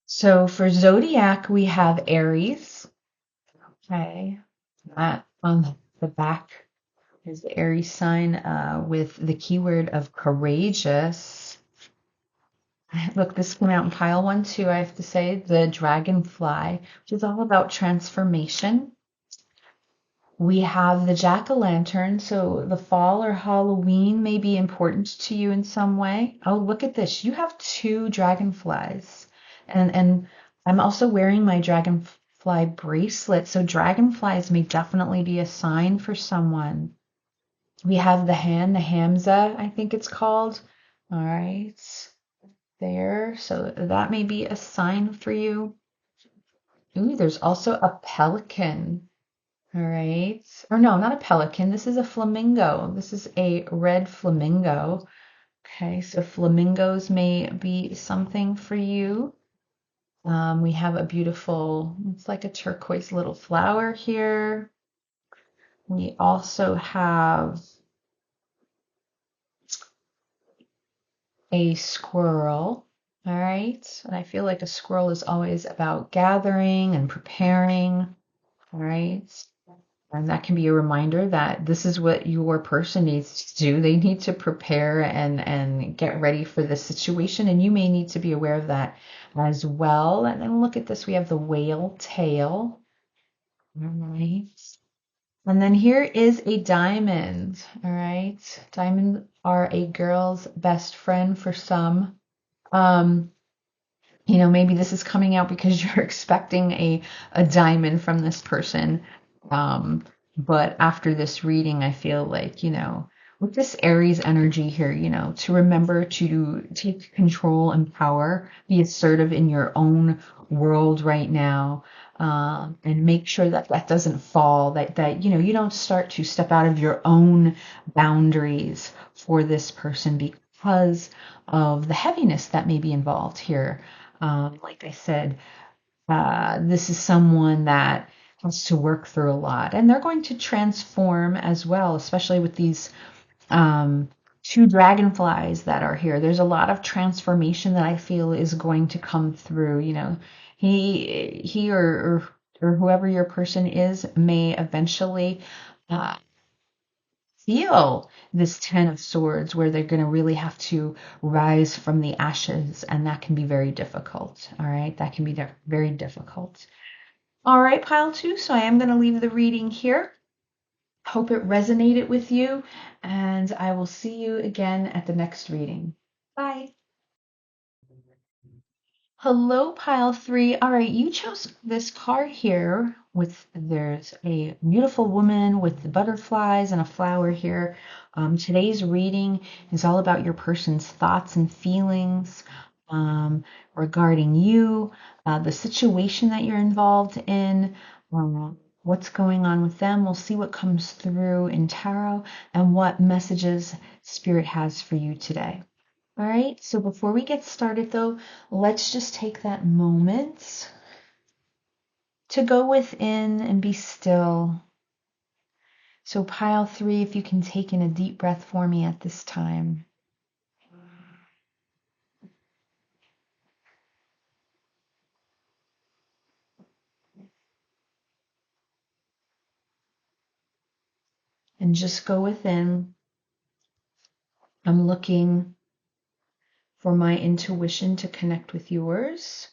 So for zodiac, we have Aries. Okay. That on the back is the Aries sign with the keyword of courageous. Look, this came out in pile one too, I have to say. The dragonfly, which is all about transformation. We have the jack-o'-lantern, so the fall or Halloween may be important to you in some way. Oh, look at this. You have two dragonflies. And I'm also wearing my dragonfly bracelet, so dragonflies may definitely be a sign for someone. We have the hand, the Hamza, I think it's called. All right, there. So that may be a sign for you. Ooh, there's also a pelican. All right. Or no, not a pelican. This is a flamingo. This is a red flamingo. Okay, so flamingos may be something for you. We have a beautiful, it's like a turquoise little flower here. We also have a squirrel. All right. And I feel like a squirrel is always about gathering and preparing. All right. And that can be a reminder that this is what your person needs to do. They need to prepare and get ready for this situation. And you may need to be aware of that as well. And then look at this. We have the whale tail. All right. And then here is a diamond. All right. Diamonds are a girl's best friend for some. Um, maybe this is coming out because you're expecting a diamond from this person. Um, but after this reading, I feel like, with this Aries energy here, to remember to take control and power, be assertive in your own world right now, and make sure that that doesn't fall, that you don't start to step out of your own boundaries for this person because of the heaviness that may be involved here. Like I said, this is someone that has to work through a lot. And they're going to transform as well, especially with these um, two dragonflies that are here. There's a lot of transformation that I feel is going to come through. He or whoever your person is may eventually uh, feel this Ten of Swords where they're going to really have to rise from the ashes, and that can be very difficult. All right, that can be very difficult. All right, pile two. So I am going to leave the reading here. Hope it resonated with you, and I will see you again at the next reading. Bye. Hello, pile three. All right, you chose this card here there's a beautiful woman with the butterflies and a flower here. Today's reading is all about your person's thoughts and feelings regarding you, the situation that you're involved in, what's going on with them. We'll see what comes through in tarot and what messages Spirit has for you today. All right, so before we get started though, let's just take that moment to go within and be still. So pile three, if you can take in a deep breath for me at this time. And just go within. I'm looking for my intuition to connect with yours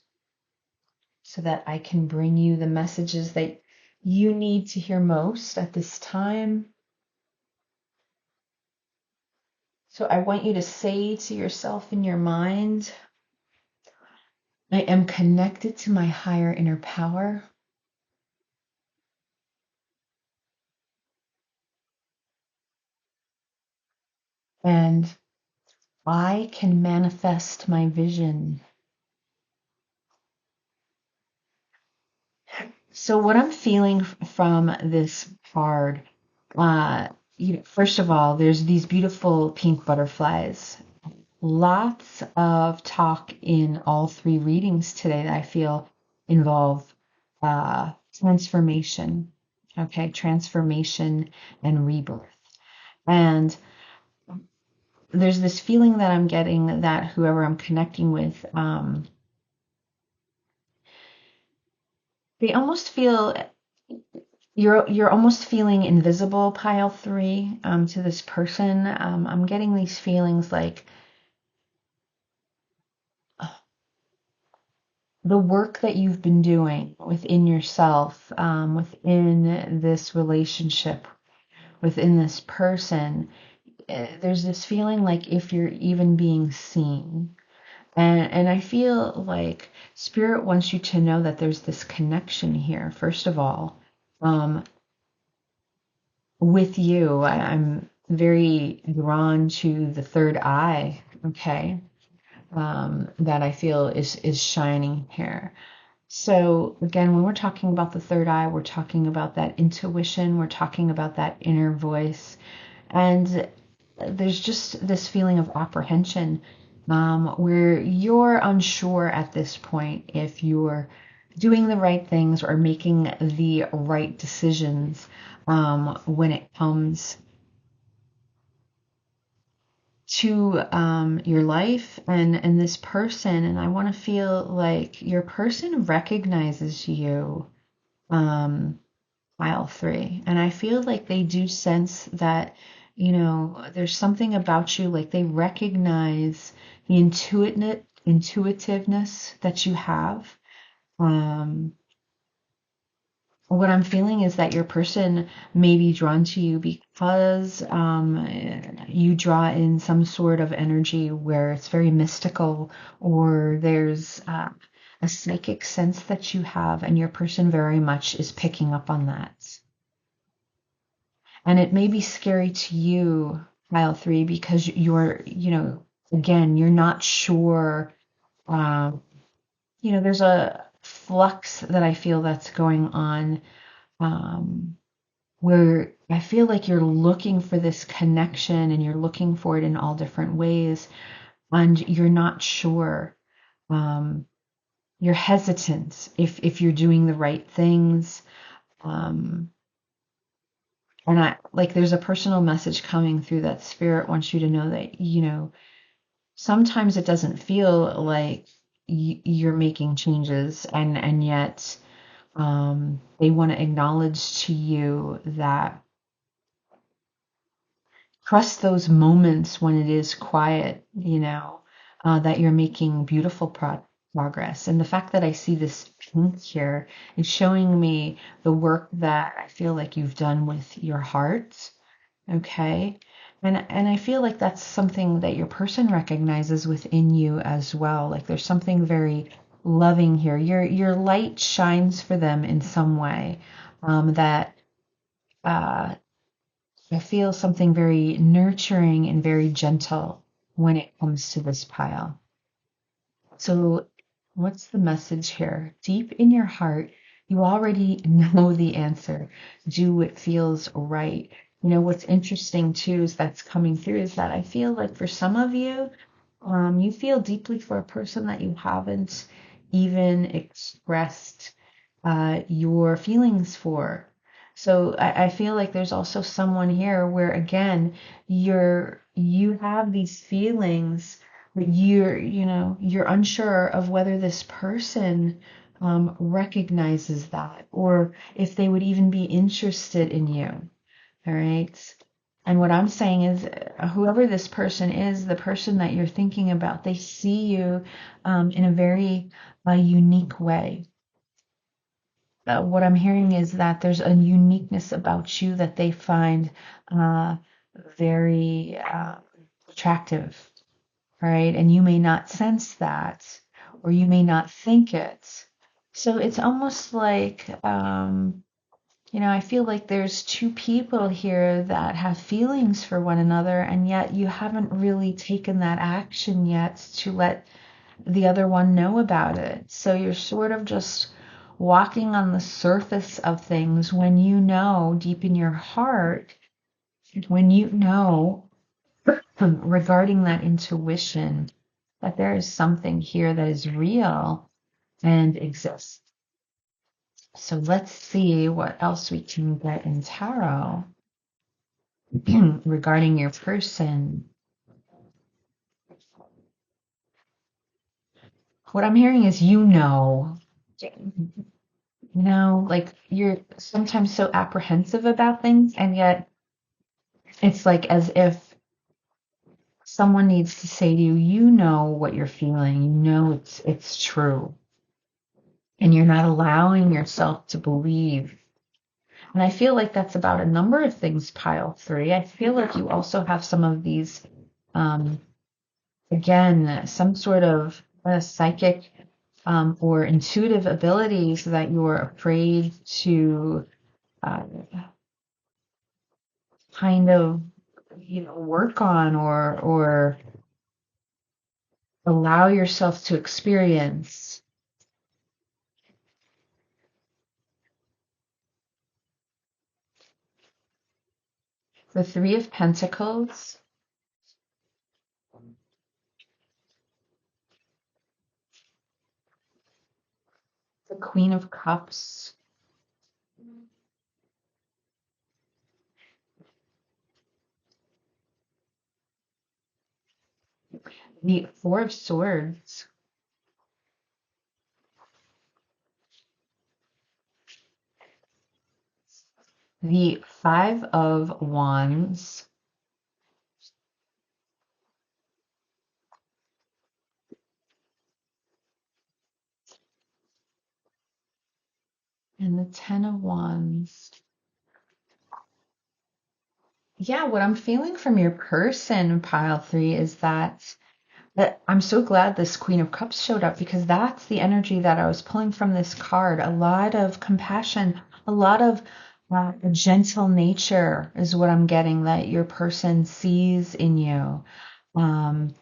so that I can bring you the messages that you need to hear most at this time. So I want you to say to yourself in your mind, I am connected to my higher inner power. And I can manifest my vision. So what I'm feeling from this card, first of all, there's these beautiful pink butterflies. Lots of talk in all three readings today that I feel involve transformation. Okay, transformation and rebirth. And there's this feeling that I'm getting that whoever I'm connecting with, they almost feel you're almost feeling invisible, pile three, to this person. I'm getting these feelings like the work that you've been doing within yourself, within this relationship, within this person. There's this feeling like if you're even being seen. And I feel like Spirit wants you to know that there's this connection here, first of all. With you, I'm very drawn to the third eye, okay, that I feel is shining here. So again, when we're talking about the third eye, we're talking about that intuition, we're talking about that inner voice, and there's just this feeling of apprehension where you're unsure at this point if you're doing the right things or making the right decisions when it comes to your life and this person. And I want to feel like your person recognizes you, pile three. And I feel like they do sense that, there's something about you, like they recognize the intuitiveness that you have. What I'm feeling is that your person may be drawn to you because you draw in some sort of energy where it's very mystical, or there's a psychic sense that you have, and your person very much is picking up on that. And it may be scary to you, pile three, because again, you're not sure. There's a flux that I feel that's going on, where I feel like you're looking for this connection and you're looking for it in all different ways, and you're not sure. You're hesitant if you're doing the right things. Um, and there's a personal message coming through that spirit wants you to know that, sometimes it doesn't feel like you're making changes, and yet they want to acknowledge to you that trust those moments when it is quiet, that you're making beautiful progress. And the fact that I see this pink here is showing me the work that I feel like you've done with your heart. Okay. And I feel like that's something that your person recognizes within you as well. Like there's something very loving here. Your light shines for them in some way, that uh, I feel something very nurturing and very gentle when it comes to this pile. So, what's the message here? Deep in your heart, you already know the answer. Do what feels right. What's interesting too is that's coming through is that I feel like for some of you, you feel deeply for a person that you haven't even expressed your feelings for. So I feel like there's also someone here where again you have these feelings, but you're unsure of whether this person recognizes that or if they would even be interested in you. All right. And what I'm saying is, whoever this person is, the person that you're thinking about, they see you in a very unique way. What I'm hearing is that there's a uniqueness about you that they find uh, very attractive, right? And you may not sense that, or you may not think it. So it's almost like, I feel like there's two people here that have feelings for one another, and yet you haven't really taken that action yet to let the other one know about it. So you're sort of just walking on the surface of things when you know deep in your heart, when you know regarding that intuition, that there is something here that is real and exists. So let's see what else we can get in tarot regarding your person. What I'm hearing is like you're sometimes so apprehensive about things, and yet it's like as if someone needs to say to you, you know what you're feeling, it's true, and you're not allowing yourself to believe. And I feel like that's about a number of things, pile three. I feel like you also have some of these, again, some sort of psychic or intuitive abilities that you're afraid to uh, kind of, work on or allow yourself to experience. The Three of Pentacles, the Queen of Cups, the Four of Swords, the Five of Wands, and the Ten of Wands. Yeah, what I'm feeling from your person, pile three, is that I'm so glad this Queen of Cups showed up because that's the energy that I was pulling from this card. A lot of compassion, a lot of gentle nature is what I'm getting that your person sees in you. Um,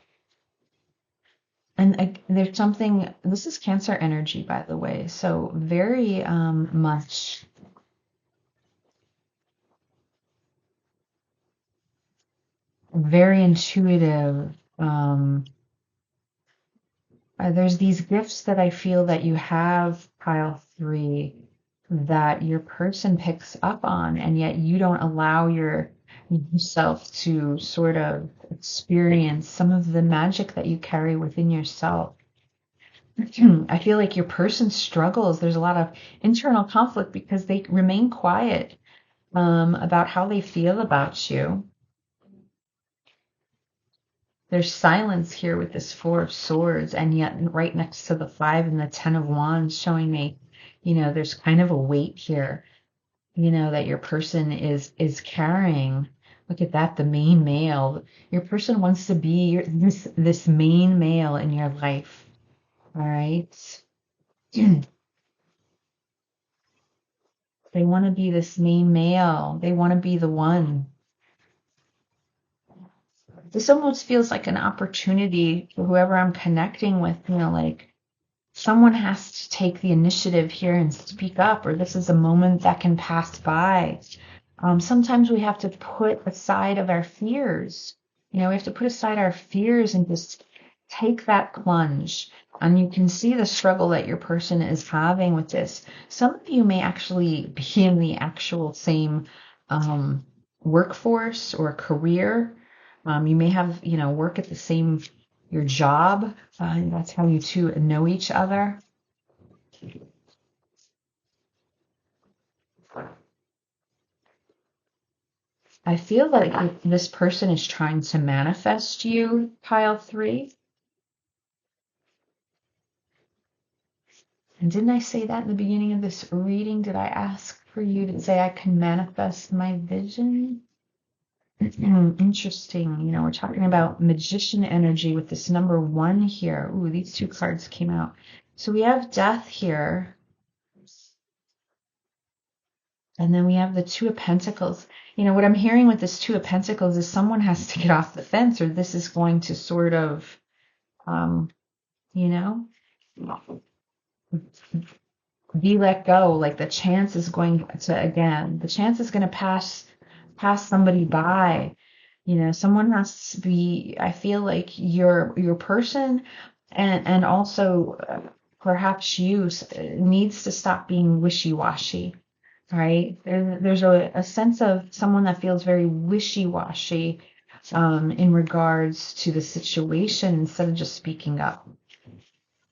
and there's something, this is Cancer energy, by the way, so very much very intuitive. There's these gifts that I feel that you have, pile three, that your person picks up on, and yet you don't allow yourself to sort of experience some of the magic that you carry within yourself. I feel like your person struggles. There's a lot of internal conflict because they remain quiet about how they feel about you. There's silence here with this Four of Swords, and yet right next to the Five and the Ten of Wands, showing me, there's kind of a weight here, that your person is carrying. Look at that, the main male. Your person wants to be this main male in your life. All right. They want to be this main male. They want to be the one. This almost feels like an opportunity for whoever I'm connecting with, like someone has to take the initiative here and speak up, or this is a moment that can pass by. Sometimes we have to put aside of our fears. We have to put aside our fears and just take that plunge. And you can see the struggle that your person is having with this. Some of you may actually be in the actual same workforce or career. You may have, work at the same, your job. That's how you two know each other. I feel like this person is trying to manifest you, pile 3. And didn't I say that in the beginning of this reading? Did I ask for you to say I can manifest my vision? Interesting. We're talking about magician energy with this number 1 here. Ooh, these 2 cards came out. So we have death here. And then we have the 2 of Pentacles. What I'm hearing with this 2 of Pentacles is someone has to get off the fence, or this is going to sort of, you know, be let go. Like the chance is going to, again, the chance is going to pass somebody by. Someone has to be, I feel like your person and also perhaps you needs to stop being wishy-washy. Right? There's a sense of someone that feels very wishy-washy in regards to the situation instead of just speaking up.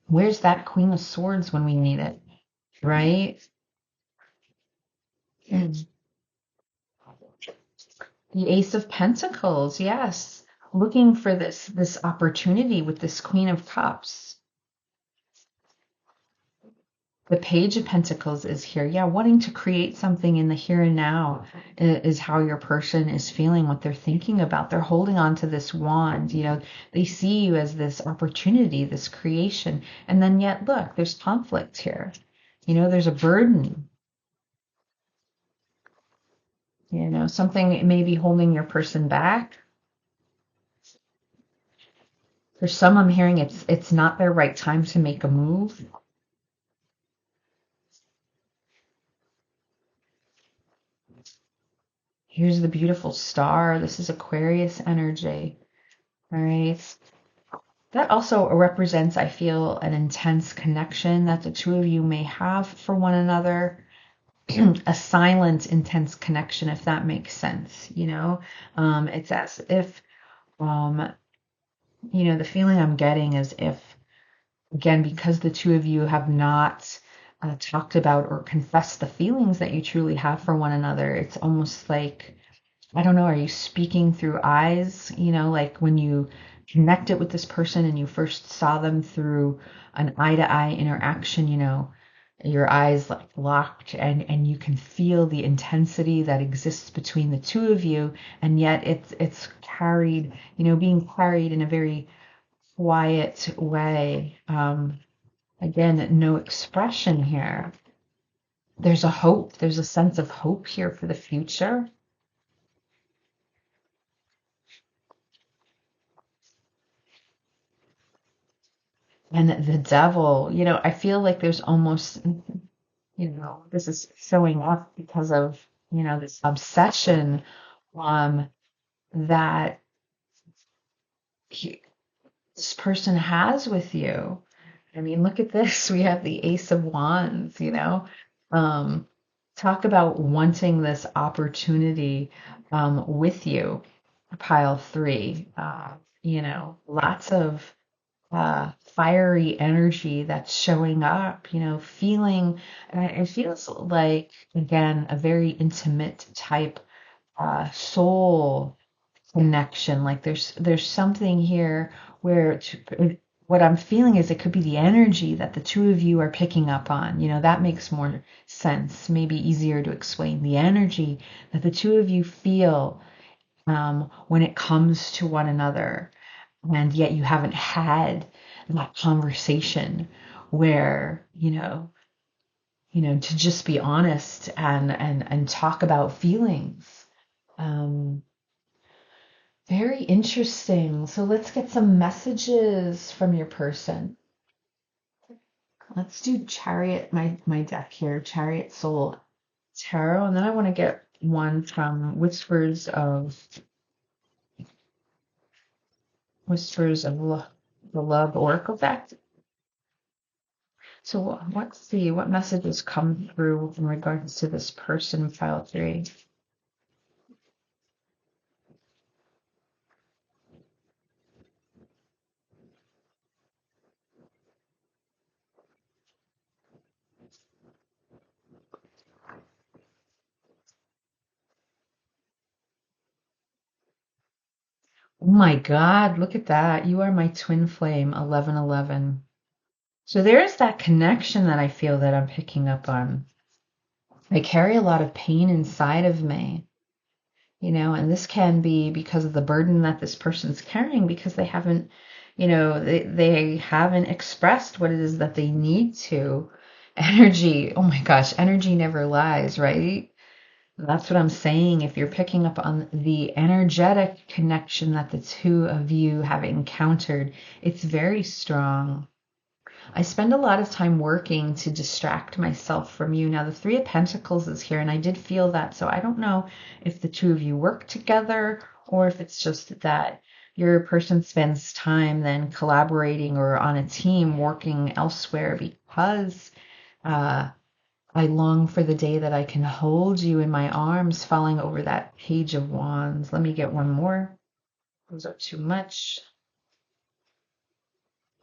Where's that Queen of Swords when we need it? Right? The Ace of Pentacles, yes. Looking for this opportunity with this Queen of Cups. The Page of Pentacles is here. Yeah, wanting to create something in the here and now is how your person is feeling, what they're thinking about. They're holding on to this wand. They see you as this opportunity, this creation. And then yet, look, there's conflict here. There's a burden. Something may be holding your person back. For some, I'm hearing it's not their right time to make a move. Here's the beautiful star. This is Aquarius energy. All right. That also represents, I feel, an intense connection that the 2 of you may have for one another. A silent, intense connection, if that makes sense. It's as if, the feeling I'm getting is if, again, because the 2 of you have not talked about or confessed the feelings that you truly have for one another, it's almost like, I don't know, are you speaking through eyes? Like when you connected with this person and you first saw them through an eye-to-eye interaction, your eyes like locked and you can feel the intensity that exists between the 2 of you, and yet it's carried, being carried in a very quiet way. Again, no expression here. There's a hope. There's a sense of hope here for the future. And the devil, I feel like there's almost, this is showing up because of, this obsession that this person has with you. I mean, look at this. We have the Ace of Wands, talk about wanting this opportunity with you, pile three. Lots of fiery energy that's showing up, feeling, it feels like, again, a very intimate type soul connection. Like there's something here where what I'm feeling is it could be the energy that the two of you are picking up on. That makes more sense, maybe easier to explain. The energy that the two of you feel when it comes to one another, and yet you haven't had that conversation where to just be honest and talk about feelings. Um, Very interesting. So let's get some messages from your person. Let's do Chariot, my deck here, Chariot Soul Tarot, and then I want to get one from the Love Oracle deck. So let's see what messages come through in regards to this person, file three. Oh my God, look at that. You are my twin flame, 1111. So there's that connection that I feel that I'm picking up on. I carry a lot of pain inside of me, and this can be because of the burden that this person's carrying because they haven't, they haven't expressed what it is that they need to. Energy, oh my gosh, energy never lies, right? That's what I'm saying. If you're picking up on the energetic connection that the two of you have encountered, it's very strong. I spend a lot of time working to distract myself from you. Now, the Three of Pentacles is here, and I did feel that. So I don't know if the two of you work together or if it's just that your person spends time then collaborating or on a team working elsewhere because I long for the day that I can hold you in my arms, falling over that Page of Wands. Let me get one more. Those are too much.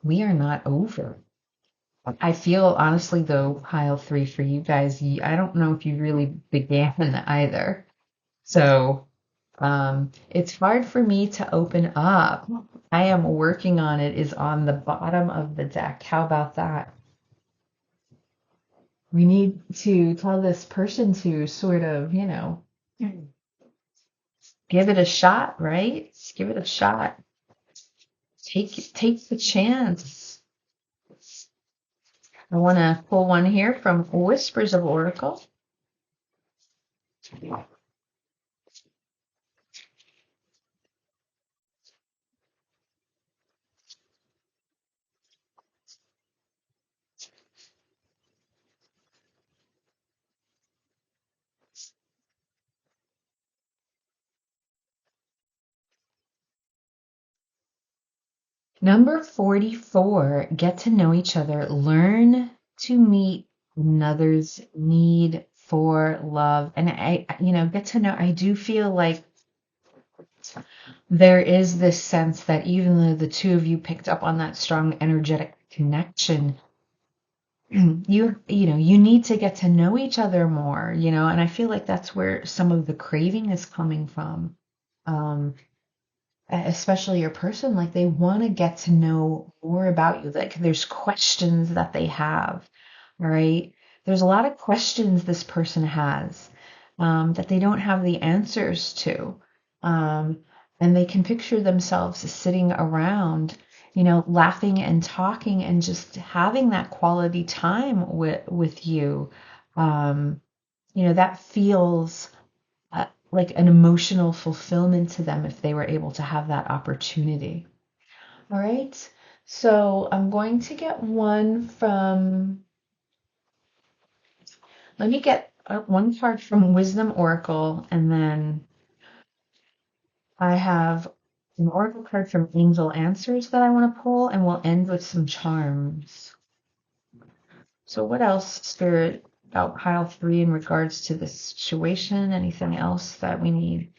We are not over. I feel honestly though, pile three for you guys, I don't know if you really began either. So it's hard for me to open up. I am working on it is on the bottom of the deck. How about that? We need to tell this person to sort of, give it a shot, right? Give it a shot. Take the chance. I want to pull one here from Whispers of Oracle. Number 44, get to know each other. Learn to meet another's need for love. And get to know, I do feel like there is this sense that even though the two of you picked up on that strong energetic connection, you need to get to know each other more, and I feel like that's where some of the craving is coming from. Um, Especially your person, like they want to get to know more about you. Like there's questions that they have, all right? There's a lot of questions this person has that they don't have the answers to. Um, and they can picture themselves sitting around, laughing and talking and just having that quality time with you. That feels like an emotional fulfillment to them if they were able to have that opportunity. All right. So I'm going to get one from, let me get one card from Wisdom Oracle, and then I have an Oracle card from Angel Answers that I want to pull, and we'll end with some charms. So what else, Spirit? about pile 3 in regards to this situation? Anything else that we need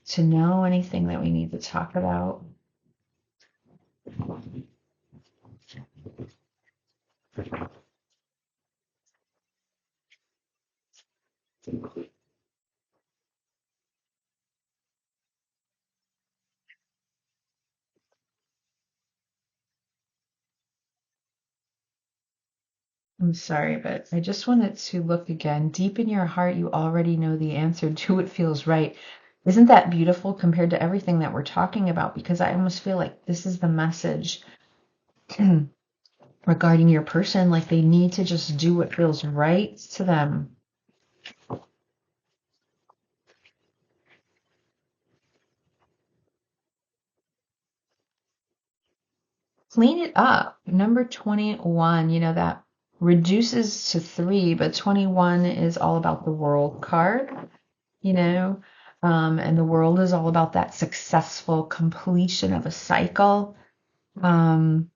to know? Anything that we need to talk about? I'm sorry, but I just wanted to look again. Deep in your heart, you already know the answer. Do what feels right. Isn't that beautiful compared to everything that we're talking about? Because I almost feel like this is the message regarding your person. Like they need to just do what feels right to them. Clean it up. Number 21, that reduces to 3, but 21 is all about the world card, you know, and the world is all about that successful completion of a cycle. Um,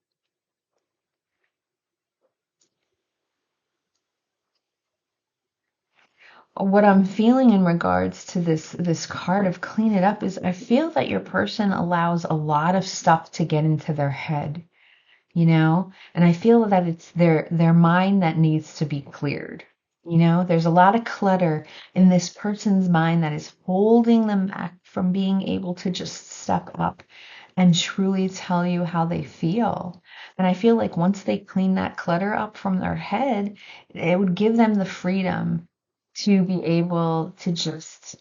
what I'm feeling in regards to this card of clean it up is I feel that your person allows a lot of stuff to get into their head, and I feel that it's their mind that needs to be cleared. There's a lot of clutter in this person's mind that is holding them back from being able to just step up and truly tell you how they feel. And I feel like once they clean that clutter up from their head, it would give them the freedom to be able to just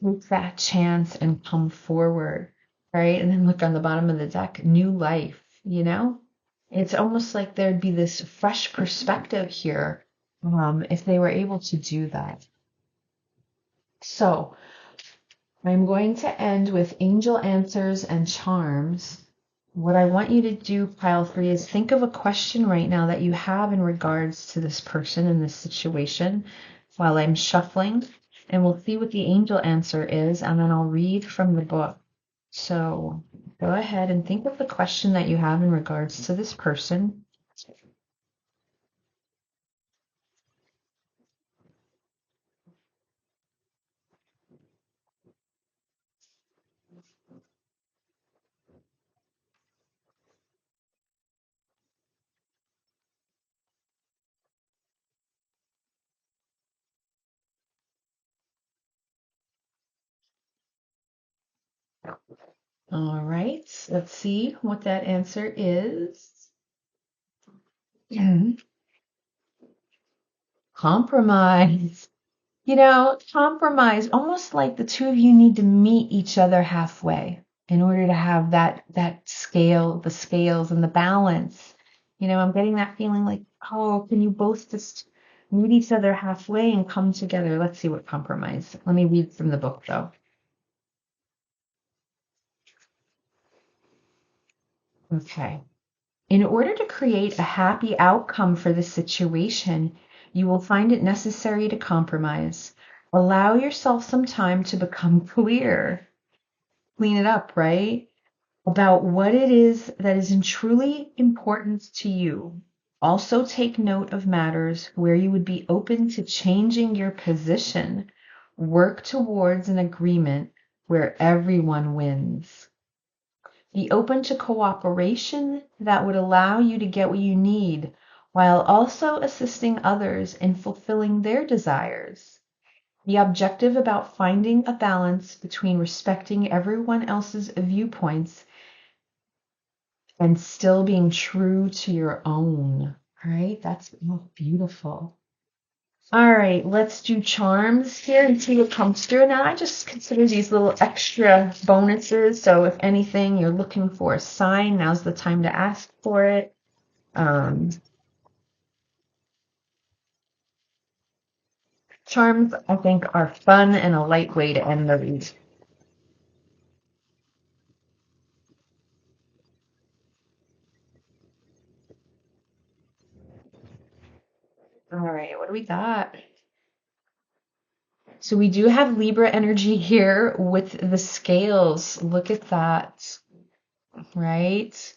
take that chance and come forward, right? And then look on the bottom of the deck, new life. It's almost like there'd be this fresh perspective here, if they were able to do that. So I'm going to end with angel answers and charms. What I want you to do, pile 3, is think of a question right now that you have in regards to this person in this situation while I'm shuffling, and we'll see what the angel answer is, and then I'll read from the book. So go ahead and think of the question that you have in regards to this person. All right, let's see what that answer is. Compromise. Compromise, almost like the two of you need to meet each other halfway in order to have that scale, the scales and the balance. I'm getting that feeling like, oh, can you both just meet each other halfway and come together? Let's see what compromise. Let me read from the book though. Okay. In order to create a happy outcome for the situation, you will find it necessary to compromise. Allow yourself some time to become clear. Clean it up, right? About what it is that is truly important to you. Also take note of matters where you would be open to changing your position. Work towards an agreement where everyone wins. Be open to cooperation that would allow you to get what you need while also assisting others in fulfilling their desires. Be objective about finding a balance between respecting everyone else's viewpoints and still being true to your own. All right, that's beautiful. All right, let's do charms here and see what comes through. Now, I just consider these little extra bonuses. So if anything, you're looking for a sign, now's the time to ask for it. Charms, I think, are fun and a light way to end the read. All right, what do we got? So we do have Libra energy here with the scales. Look at that, right?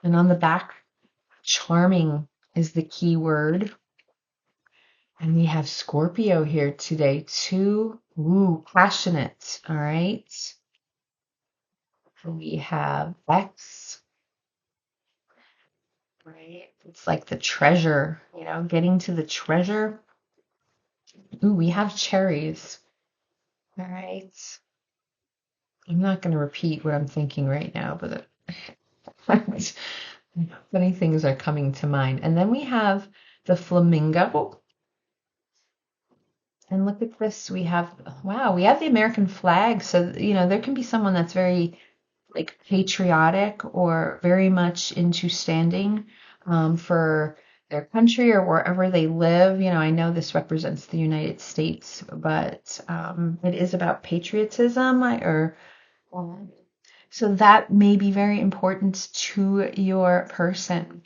And on the back, charming is the key word. And we have Scorpio here today too. Ooh, passionate. All right. We have X, right? It's like the treasure, getting to the treasure. Ooh, we have cherries. All right. I'm not going to repeat what I'm thinking right now, but funny things are coming to mind. And then we have the flamingo. And look at this. Wow, we have the American flag. So, there can be someone that's very like patriotic or very much into standing for their country or wherever they live. I know this represents the United States, but it is about patriotism um, so that may be very important to your person.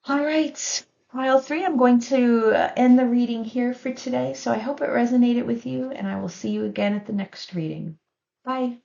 All right. Pile three, I'm going to end the reading here for today. So I hope it resonated with you, and I will see you again at the next reading. Bye.